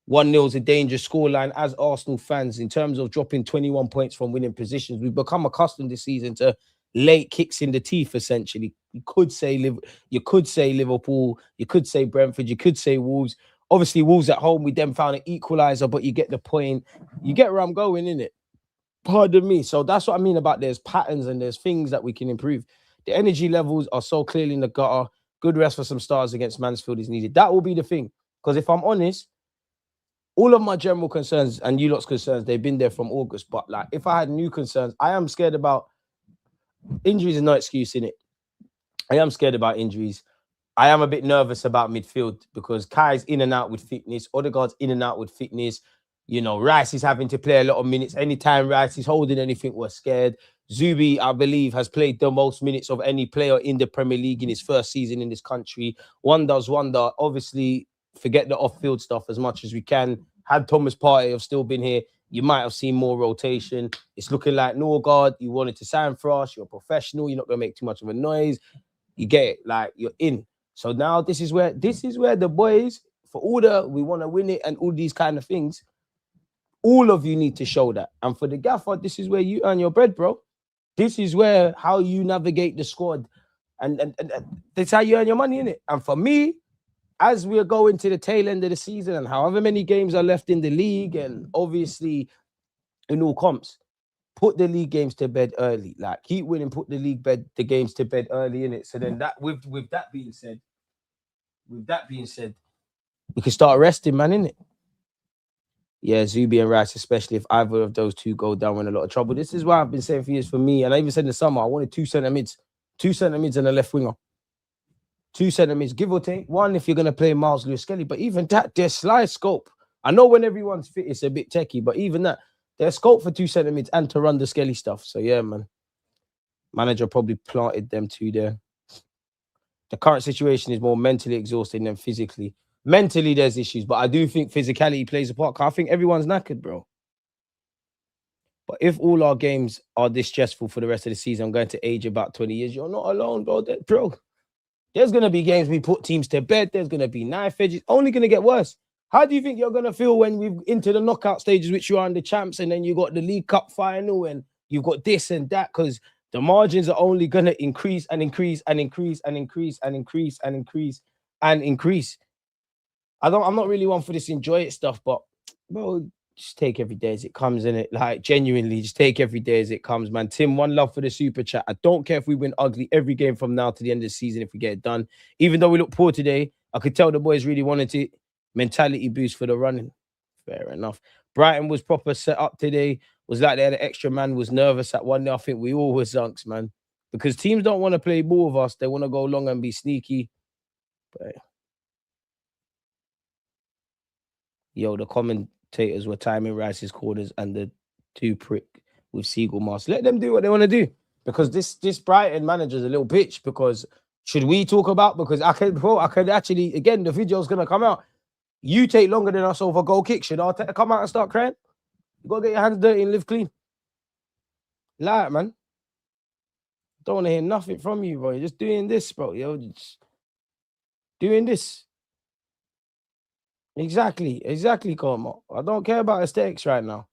1-0 is a dangerous scoreline. As Arsenal fans, in terms of dropping 21 points from winning positions, we've become accustomed this season to late kicks in the teeth, essentially. You could say Liverpool, you could say Brentford, you could say Wolves. Obviously, Wolves at home, we then found an equaliser, but you get the point. You get where I'm going, innit? Pardon me. So that's what I mean about there's patterns and there's things that we can improve. The energy levels are so clearly in the gutter. Good rest for some stars against Mansfield is needed. That will be the thing. Because if I'm honest, all of my general concerns and you lot's concerns, they've been there from August. But like, if I had new concerns, I am scared about injuries are no excuse in it. I am scared about injuries. I am a bit nervous about midfield because Kai's in and out with fitness. Odegaard's in and out with fitness. Rice is having to play a lot of minutes. Anytime Rice is holding anything, we're scared. Zubi, I believe, has played the most minutes of any player in the Premier League in his first season in this country. One does wonder. Obviously, forget the off-field stuff as much as we can. Had Thomas Partey have still been here, you might have seen more rotation. It's looking like Norgard, you wanted to sign for us, you're a professional, you're not going to make too much of a noise. You get it, like you're in. So now this is where the boys, for all the we want to win it and all these kind of things, all of you need to show that. And for the gaffer, this is where you earn your bread, bro. This is where how you navigate the squad. And that's how you earn your money, innit? And for me, as we're going to the tail end of the season and however many games are left in the league and obviously in all comps, put the league games to bed early. Like, keep winning, put the games to bed early, innit? So then that with that being said, we can start resting, man, innit? Yeah, Zubi and Rice, especially if either of those two go down, we're in a lot of trouble. This is why I've been saying for years, for me, and I even said in the summer, I wanted 2 centre mids and a left winger. 2 centre mids, give or take. One, if you're going to play Miles Lewis-Skelly, but even that, there's slight scope. I know when everyone's fit, it's a bit techie, but even that, there's scope for 2 centre mids and to run the Skelly stuff. So yeah, man. Manager probably planted them 2 there. The current situation is more mentally exhausting than physically. Mentally, there's issues, but I do think physicality plays a part. I think everyone's knackered, bro. But if all our games are this stressful for the rest of the season, I'm going to age about 20 years. You're not alone, bro. There's going to be games we put teams to bed. There's going to be knife edges. Only going to get worse. How do you think you're going to feel when we've into the knockout stages, which you are in the champs, and then you got the League Cup final, and you've got this and that? Because the margins are only going to increase and increase and increase and increase and increase and increase and increase. I'm not really one for this enjoy it stuff, but bro, just take every day as it comes, innit? Like, genuinely, just take every day as it comes, man. Tim, one love for the super chat. I don't care if we win ugly every game from now to the end of the season if we get it done. Even though we look poor today, I could tell the boys really wanted it. Mentality boost for the running. Fair enough. Brighton was proper set up today. Was like they had an extra man, was nervous at 1-0. I think we all were zunks, man. Because teams don't want to play ball with us. They want to go long and be sneaky. But yo, the commentators were timing Rice's corners and the 2 prick with Seagull mask. Let them do what they want to do. Because this Brighton manager's a little bitch. Because should we talk about? Because I could actually, again, the video's gonna come out. You take longer than us over goal kick. Should Arteta come out and start crying? You gotta get your hands dirty and live clean. Lie, man. Don't want to hear nothing from you, bro. You're just doing this, bro. You're just doing this. Exactly, Cormo. I don't care about aesthetics right now.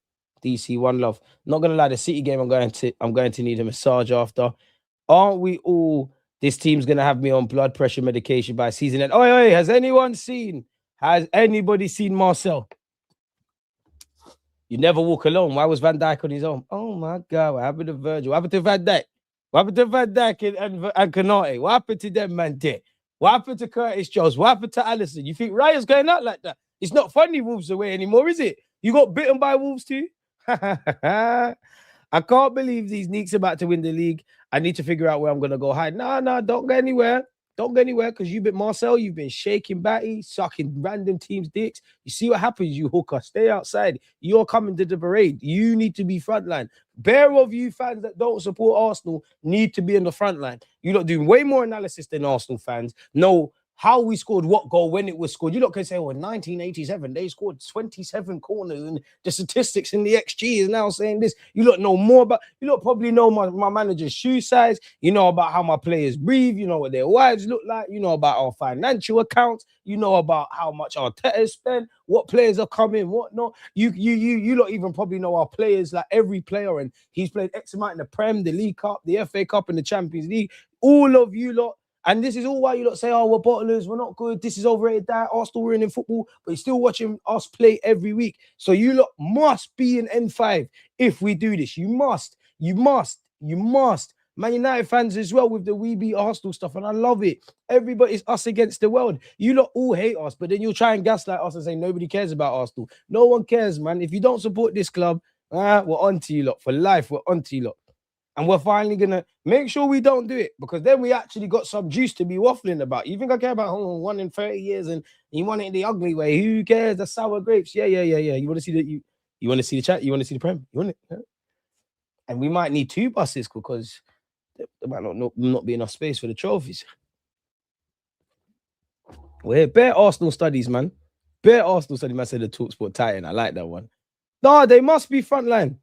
DC, one love. Not gonna lie, the City game, I'm going to need a massage after. Aren't we all? This team's gonna have me on blood pressure medication by season end. Oh, has anybody seen Marcel? You never walk alone. Why was Van Dijk on his own? Oh my God, what happened to Virgil? What happened to Van Dijk? What happened to Van Dijk and Canate? What happened to them, man? What happened to Curtis Jones? What happened to Allison? You think Raya's going out like that? It's not funny Wolves away anymore, is it? You got bitten by Wolves too? I can't believe these Neeks are about to win the league. I need to figure out where I'm going to go hide. No, don't go anywhere. Don't go anywhere because you've been Marcel. You've been shaking Batty, sucking random teams' dicks. You see what happens, you hooker. Stay outside. You're coming to the parade. You need to be frontline. Bear of you fans that don't support Arsenal need to be in the front line. You're not doing way more analysis than Arsenal fans. Know how we scored what goal, when it was scored. You lot can say, in 1987, they scored 27 corners and the statistics in the XG is now saying this. You lot know more about, you lot probably know my manager's shoe size. You know about how my players breathe. You know what their wives look like. You know about our financial accounts. You know about how much our Arteta spent, what players are coming, what not. You lot even probably know our players, like every player, and he's played X amount in the Prem, the League Cup, the FA Cup, and the Champions League. All of you lot. And this is all why you lot say, we're bottlers, we're not good, this is overrated, that, Arsenal we're in football, but you're still watching us play every week. So you lot must be in N5 if we do this. You must. Man United fans as well with the we beat Arsenal stuff, and I love it. Everybody's us against the world. You lot all hate us, but then you'll try and gaslight us and say nobody cares about Arsenal. No one cares, man. If you don't support this club, we're on to you lot. For life, we're on to you lot. And we're finally going to make sure we don't do it because then we actually got some juice to be waffling about. You think I care about 1 in 30 years and you want it in the ugly way? Who cares? The sour grapes. Yeah. You want to see the you want to see the chat? You want to see the Prem? You want it? Yeah. And we might need 2 buses because there might not be enough space for the trophies. Well, bare Arsenal studies, man. Bare Arsenal studies, man. Said the TalkSport Titan. I like that one. No, they must be frontline.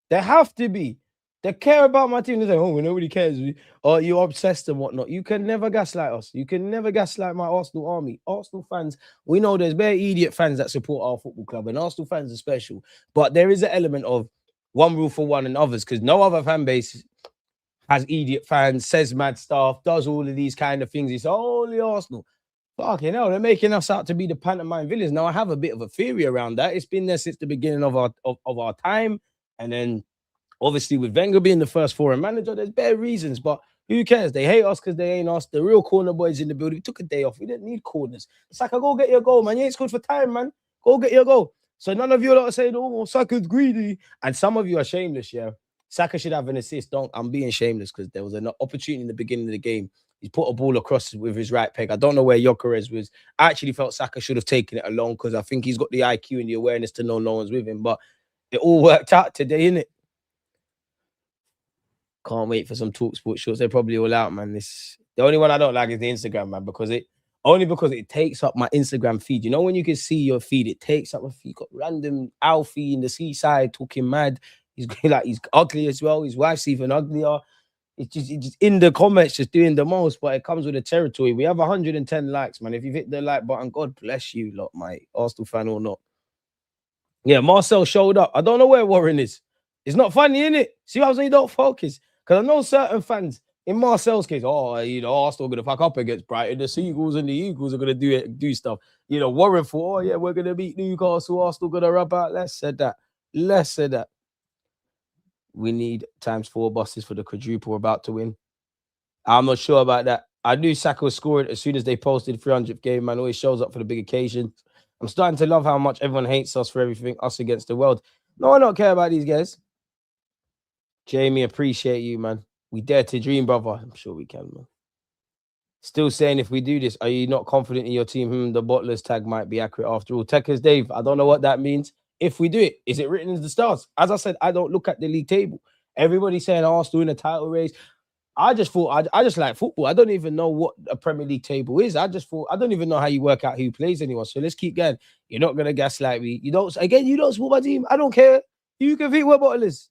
They have to be. They care about my team. They say, nobody cares. Or you're obsessed and whatnot. You can never gaslight us. You can never gaslight my Arsenal army. Arsenal fans, we know there's very idiot fans that support our football club, and Arsenal fans are special. But there is an element of one rule for one and others, because no other fan base has idiot fans, says mad stuff, does all of these kind of things. It's only Arsenal. Fucking hell, they're making us out to be the pantomime villains. Now, I have a bit of a theory around that. It's been there since the beginning of our time. And then, obviously, with Wenger being the first foreign manager, there's bare reasons. But who cares? They hate us because they ain't us. The real corner boys in the building. We took a day off. We didn't need corners. Saka, go get your goal, man. You ain't scored for time, man. Go get your goal. So none of you are saying, Saka's greedy. And some of you are shameless, yeah. Saka should have an assist. I'm being shameless because there was an opportunity in the beginning of the game. He put a ball across with his right peg. I don't know where Gyökeres was. I actually felt Saka should have taken it alone because I think he's got the IQ and the awareness to know no one's with him. But it all worked out today, innit? Can't wait for some TalkSport shorts. They're probably all out, man. The only one I don't like is the Instagram, man, because it takes up my Instagram feed. You know, when you can see your feed, it takes up my feed. Got random Alfie in the seaside talking mad. He's ugly as well. His wife's even uglier. It's just in the comments, just doing the most, but it comes with the territory. We have 110 likes, man. If you've hit the like button, God bless you, lot, mate. Arsenal fan or not. Yeah, Marcel showed up. I don't know where Warren is. It's not funny, innit? See what I'm saying? You don't focus. Because I know certain fans, in Marcel's case, Arsenal going to fuck up against Brighton. The Seagulls and the Eagles are going to do stuff. Warren thought, we're going to beat Newcastle. Arsenal going to rub out. Let's say that. We need ×4 buses for the quadruple we're about to win. I'm not sure about that. I knew Saka was scoring as soon as they posted 300th game, man. Always shows up for the big occasions. I'm starting to love how much everyone hates us for everything, us against the world. No, I don't care about these guys. Jamie, appreciate you, man. We dare to dream, brother. I'm sure we can, man. Still saying, if we do this, are you not confident in your team? The bottlers tag might be accurate after all. Techers Dave, I don't know what that means. If we do it, is it written in the stars? As I said, I don't look at the league table. Everybody's saying Arsenal in a title race. I just thought, I just like football. I don't even know what a Premier League table is. I just thought, I don't even know how you work out who plays anyone. So let's keep going. You're not going to gaslight me. You don't support my team. I don't care. You compete with bottlers.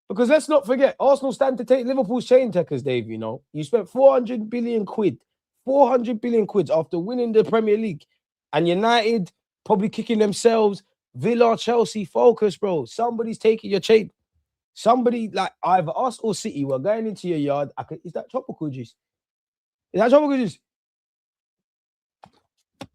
Because let's not forget, Arsenal stand to take Liverpool's chain takers, Dave, you know. You spent 400 billion quid after winning the Premier League. And United probably kicking themselves. Villa, Chelsea, focus, bro. Somebody's taking your chain. Somebody, like either us or City, we're going into your yard. Is that tropical juice? Is that tropical juice?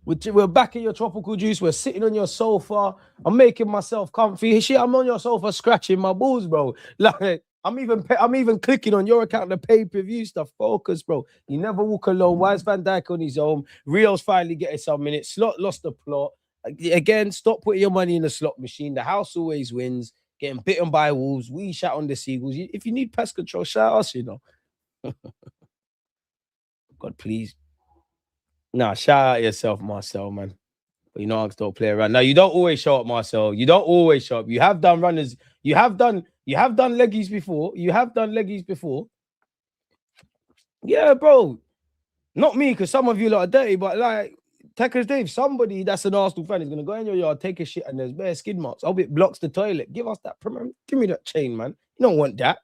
We're back in your tropical juice. We're sitting on your sofa. I'm making myself comfy. Shit, I'm on your sofa scratching my balls, bro. Like I'm even clicking on your account the pay-per-view stuff. Focus, bro. You never walk alone. Why is Van Dijk on his own? Rio's finally getting some minutes. Slot lost the plot. Again, stop putting your money in the slot machine. The house always wins. Getting bitten by wolves. We shout on the seagulls. If you need pest control, shout us, you know. God, please. Nah, shout out yourself, Marcel, man. But you know, I don't play around. Now, you don't always show up, Marcel. You don't always show up. You have done runners. You have done leggies before. Yeah, bro. Not me, because some of you lot are dirty, but like, Techers Dave, somebody that's an Arsenal fan is going to go in your yard, take a shit, and there's bare skid marks. I'll be blocks the toilet. Give us that. Give me that chain, man. You don't want that.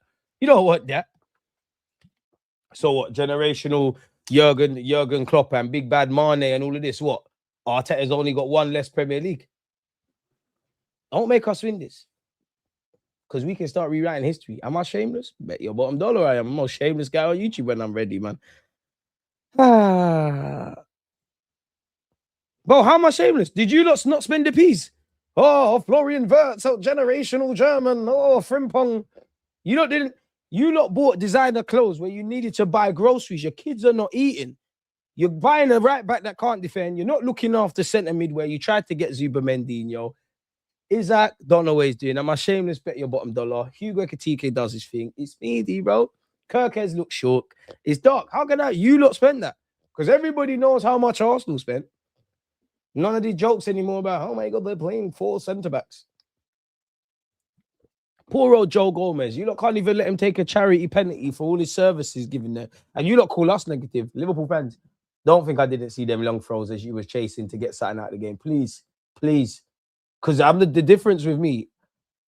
So what? Generational Jurgen Klopp and Big Bad Mane and all of this. What? Arteta's only got one less Premier League. Don't make us win this. Because we can start rewriting history. Am I shameless? Bet your bottom dollar I am. I'm the most shameless guy on YouTube when I'm ready, man. Bro, how am I shameless? Did you not spend a piece? Oh, Florian Wirtz, generational German. Oh, Frimpong. You lot bought designer clothes where you needed to buy groceries. Your kids are not eating. You're buying a right back that can't defend. You're not looking after centre mid where you tried to get Zuba-Mendine, yo. Isaac, don't know what he's doing. I'm a shameless, bet your bottom dollar. Hugo Ekitike does his thing. It's speedy, bro. Kirkes looks short. It's dark. How can you lot spend that? Because everybody knows how much Arsenal spent. None of these jokes anymore about, oh my God, they're playing 4 centre-backs. Poor old Joe Gomez. You lot can't even let him take a charity penalty for all his services given there. And you lot call us negative. Liverpool fans, don't think I didn't see them long throws as you was chasing to get something out of the game. Please. Because I'm the difference with me.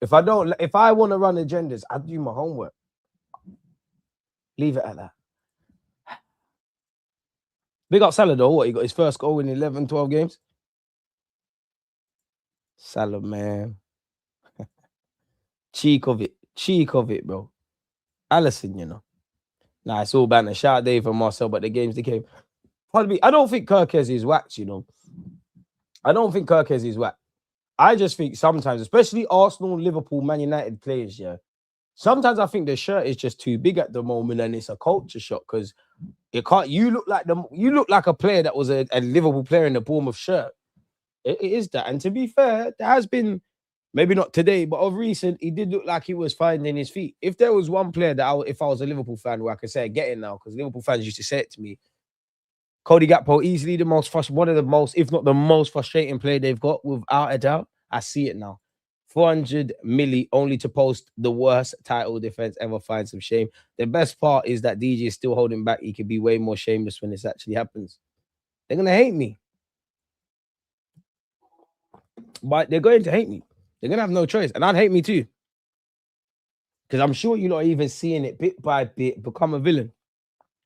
If I want to run agendas, I do my homework. Leave it at that. Big up Salah though. What, he got his first goal in 11, 12 games? Salah, man. Cheek of it, bro. Allison, you know. Nah, it's all banter. Shout out Dave and Marcel, but the games they came. Probably, I don't think Kirkes is whacked, you know. I don't think Kirkes is whacked. I just think sometimes, especially Arsenal, Liverpool, Man United players, yeah. Sometimes I think the shirt is just too big at the moment, and it's a culture shock because you look like a player that was a Liverpool player in the Bournemouth shirt. It is that, and to be fair, there has been. Maybe not today, but of recent, he did look like he was finding his feet. If there was one player that if I was a Liverpool fan where I could say, get it now, because Liverpool fans used to say it to me, Cody Gakpo, easily one of the most, if not the most frustrating player they've got, without a doubt. I see it now. 400 milli only to post the worst title defense ever. Find some shame. The best part is that DJ is still holding back. He could be way more shameless when this actually happens. They're going to hate me. But they're going to hate me. They're going to have no choice. And I'd hate me too. Because I'm sure you're not even seeing it bit by bit become a villain.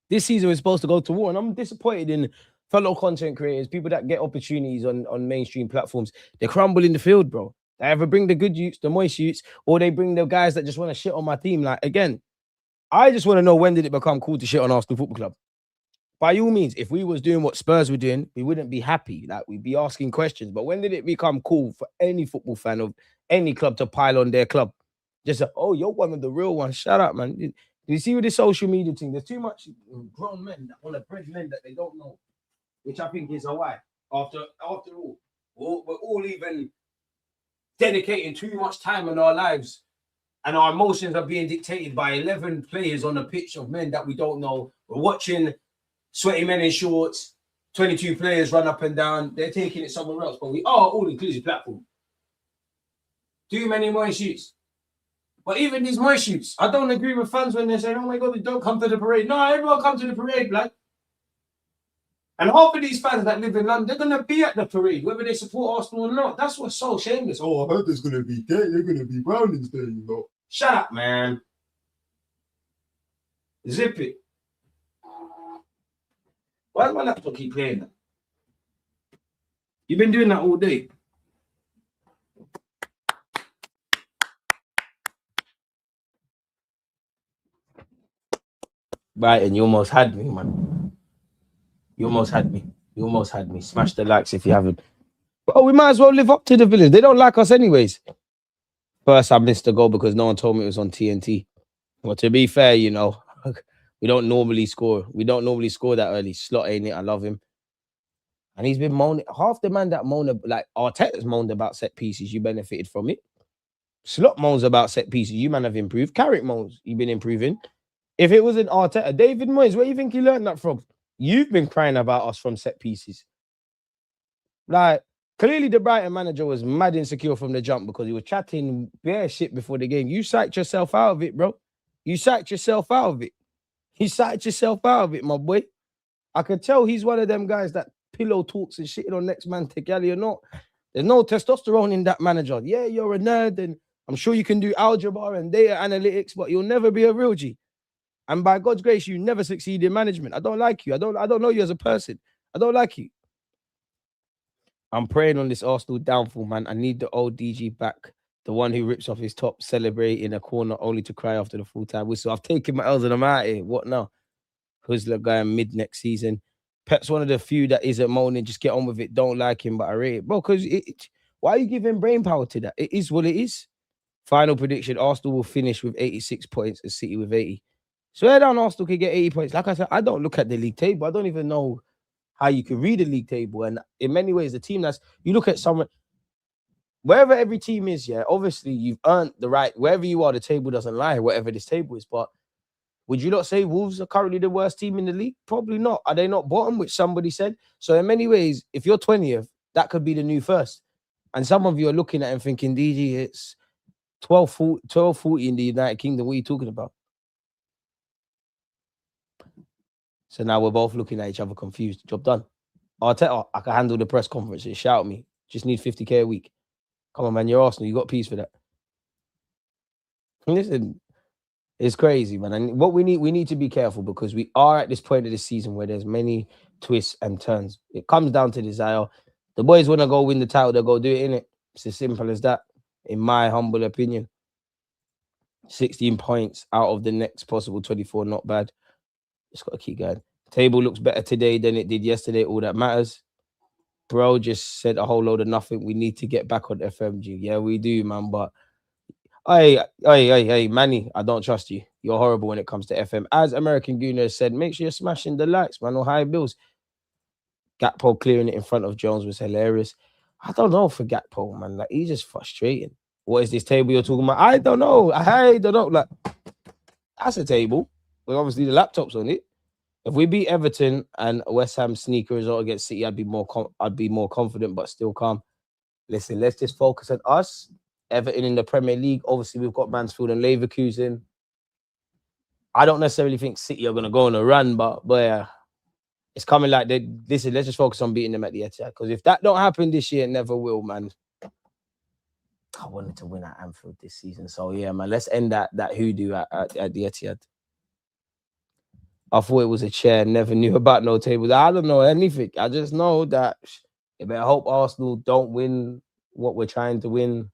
This season we're supposed to go to war. And I'm disappointed in fellow content creators, people that get opportunities on mainstream platforms. They crumble in the field, bro. They either bring the good youths, the moist youths, or they bring the guys that just want to shit on my team. Like, again, I just want to know, when did it become cool to shit on Arsenal Football Club? By all means, if we was doing what Spurs were doing, we wouldn't be happy. Like, we'd be asking questions. But when did it become cool for any football fan of any club to pile on their club? Just oh, you're one of the real ones. Shut up, man. You see with the social media thing, there's too much grown men that want to breed men that they don't know, which I think is a why. After all, we're all even dedicating too much time in our lives, and our emotions are being dictated by 11 players on a pitch of men that we don't know. We're watching sweaty men in shorts, 22 players run up and down. They're taking it somewhere else, but we are all inclusive platform. Too many more shoots. But even these more shoots, I don't agree with fans when they say, "Oh my God, they don't come to the parade." No, everyone come to the parade, blood. And half of these fans that live in London, they're going to be at the parade, whether they support Arsenal or not. That's what's so shameless. Oh, I heard there's going to be gay. They're going to be Brownings there, you know. Shut up, man. Zip it. Why does my laptop keep playing that? You've been doing that all day. Brighton, you almost had me, man. You almost had me. You almost had me. Smash the likes if you haven't. Oh, we might as well live up to the villains. They don't like us anyways. First, I missed the goal because no one told me it was on TNT. Well, to be fair, you know, we don't normally score. We don't normally score that early. Slot ain't it? I love him. And he's been moaning. Half the man that moaned, like Arteta's moaned about set pieces, you benefited from it. Slot moans about set pieces, you man have improved. Carrick moans, you've been improving. If it wasn't Arteta, David Moyes, where do you think he learned that from? You've been crying about us from set pieces. Like, clearly the Brighton manager was mad insecure from the jump because he was chatting bare shit before the game. You psyched yourself out of it, bro. You psyched yourself out of it. You psyched yourself out of it, my boy. I could tell he's one of them guys that pillow talks and shitting on next man to galley or not. There's no testosterone in that manager. Yeah, you're a nerd and I'm sure you can do algebra and data analytics, but you'll never be a real G. And by God's grace, you never succeed in management. I don't like you. I don't know you as a person. I don't like you. I'm praying on this Arsenal downfall, man. I need the old DG back. The one who rips off his top, celebrate in a corner only to cry after the full-time whistle. I've taken my L's and I'm out here. What now? Who's the guy mid next season? Pep's one of the few that isn't moaning. Just get on with it. Don't like him, but I rate it. Bro, because why are you giving brain power to that? It is what it is. Final prediction, Arsenal will finish with 86 points and City with 80. Swear down Arsenal could get 80 points. Like I said, I don't look at the league table. I don't even know how you can read the league table. And in many ways, the team you look at someone, wherever every team is, yeah, obviously you've earned the right, wherever you are, the table doesn't lie, whatever this table is. But would you not say Wolves are currently the worst team in the league? Probably not. Are they not bottom, which somebody said? So in many ways, if you're 20th, that could be the new first. And some of you are looking at it and thinking, DG, it's 12-40 in the United Kingdom. What are you talking about? So now we're both looking at each other confused. Job done. Arteta, I can handle the press conferences. Shout me. Just need 50k a week. Come on, man. You're Arsenal. You got peace for that. Listen, it's crazy, man. And what we need to be careful because we are at this point of the season where there's many twists and turns. It comes down to desire. The boys want to go win the title. They'll go do it, innit? It's as simple as that, in my humble opinion. 16 points out of the next possible 24. Not bad. Just got to keep going. Table looks better today than it did yesterday. All that matters. Bro just said a whole load of nothing. We need to get back on FMG. Yeah, we do, man. But hey, Manny, I don't trust you. You're horrible when it comes to FM. As American Gooner said, make sure you're smashing the likes, man, or high bills. Gakpo clearing it in front of Jones was hilarious. I don't know for Gakpo, man. Like, he's just frustrating. What is this table you're talking about? I don't know. I don't know. Like, that's a table. But obviously the laptop's on it. If we beat Everton and West Ham sneak a result against City, I'd be more confident, but still calm. Listen, let's just focus on us. Everton in the Premier League. Obviously, we've got Mansfield and Leverkusen. I don't necessarily think City are going to go on a run, but yeah, it's coming like they. Listen, let's just focus on beating them at the Etihad. Because if that don't happen this year, it never will, man. I wanted to win at Anfield this season. So yeah, man, let's end that hoodoo at the Etihad. I thought it was a chair. Never knew about no tables. I don't know anything. I just know that I hope Arsenal don't win what we're trying to win.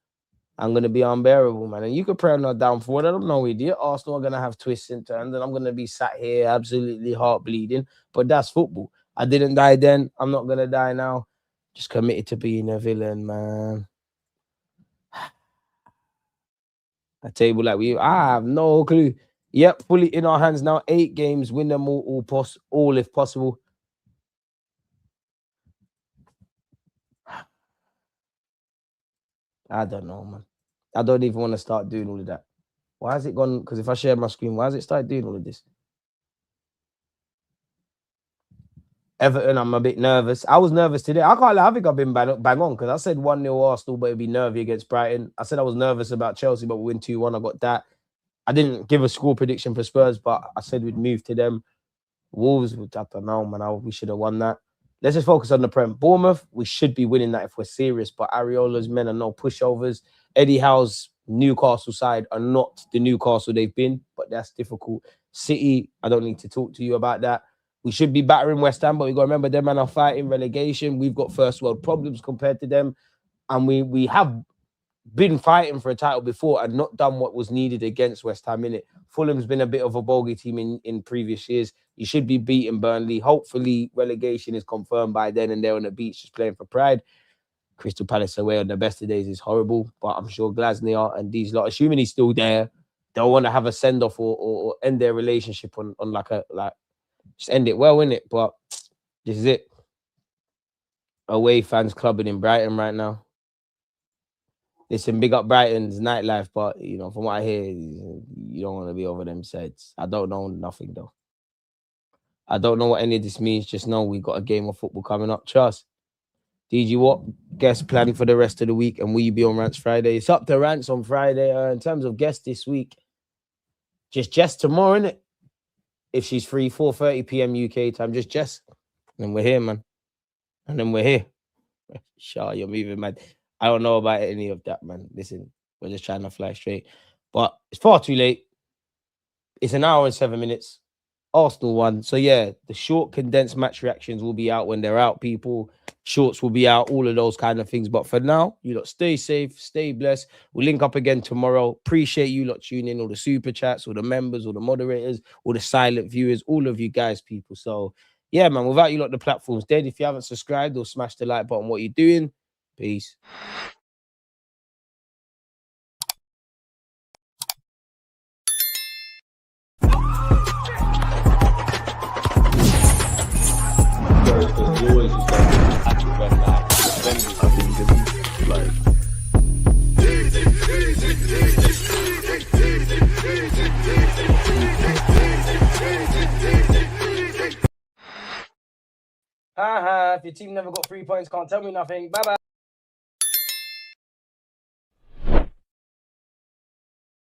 I'm going to be unbearable, man. And you could pray on that downfall. I don't know, idiot. Arsenal are going to have twists and turns, and I'm going to be sat here absolutely heart bleeding. But that's football. I didn't die then. I'm not going to die now. Just committed to being a villain, man. A table like I have no clue. Yep, fully in our hands now. 8 games, win them all if possible. I don't know, man. I don't even want to start doing all of that. Why has it gone? Because if I share my screen, why has it started doing all of this? Everton, I'm a bit nervous. I was nervous today. I can't lie, I think I've been bang on because I said 1-0 Arsenal, but it'd be nervy against Brighton. I said I was nervous about Chelsea, but we win 2-1. I got that. I didn't give a score prediction for Spurs, but I said we'd move to them. Wolves, I don't know, man. We should have won that. Let's just focus on the Prem. Bournemouth, we should be winning that if we're serious, but Ariola's men are no pushovers. Eddie Howe's Newcastle side are not the Newcastle they've been, but that's difficult. City, I don't need to talk to you about that. We should be battering West Ham, but we got to remember them man are fighting relegation. We've got first world problems compared to them, and we have been fighting for a title before and not done what was needed against West Ham, innit? Fulham's been a bit of a bogey team in previous years. You should be beating Burnley. Hopefully, relegation is confirmed by then and they're on the beach just playing for pride. Crystal Palace away on the best of days is horrible, but I'm sure Glasner and these lot, assuming he's still there, they'll want to have a send-off or end their relationship on like just end it well, innit? But this is it. Away fans clubbing in Brighton right now. Listen, big up Brighton's nightlife, but, you know, from what I hear, you don't want to be over them sides. I don't know nothing, though. I don't know what any of this means. Just know we got a game of football coming up. Trust. DG, what guest plan for the rest of the week? And will you be on Rants Friday? It's up to Rants on Friday. In terms of guests this week, just Jess tomorrow, innit? If she's free, 4:30 p.m. UK time, just Jess. And then we're here, man. And then we're here. Sure, you're moving, man. I don't know about any of that, man. Listen, we're just trying to fly straight. But it's far too late. It's an hour and 7 minutes. Arsenal won. So, yeah, the short, condensed match reactions will be out when they're out, people. Shorts will be out, all of those kind of things. But for now, you lot stay safe, stay blessed. We'll link up again tomorrow. Appreciate you lot tuning in, all the super chats, all the members, all the moderators, all the silent viewers, all of you guys, people. So, yeah, man, without you lot, the platform's dead. If you haven't subscribed or smashed the like button, what are you doing? Peace. If your team never got 3 points, can't tell me nothing. Bye-bye.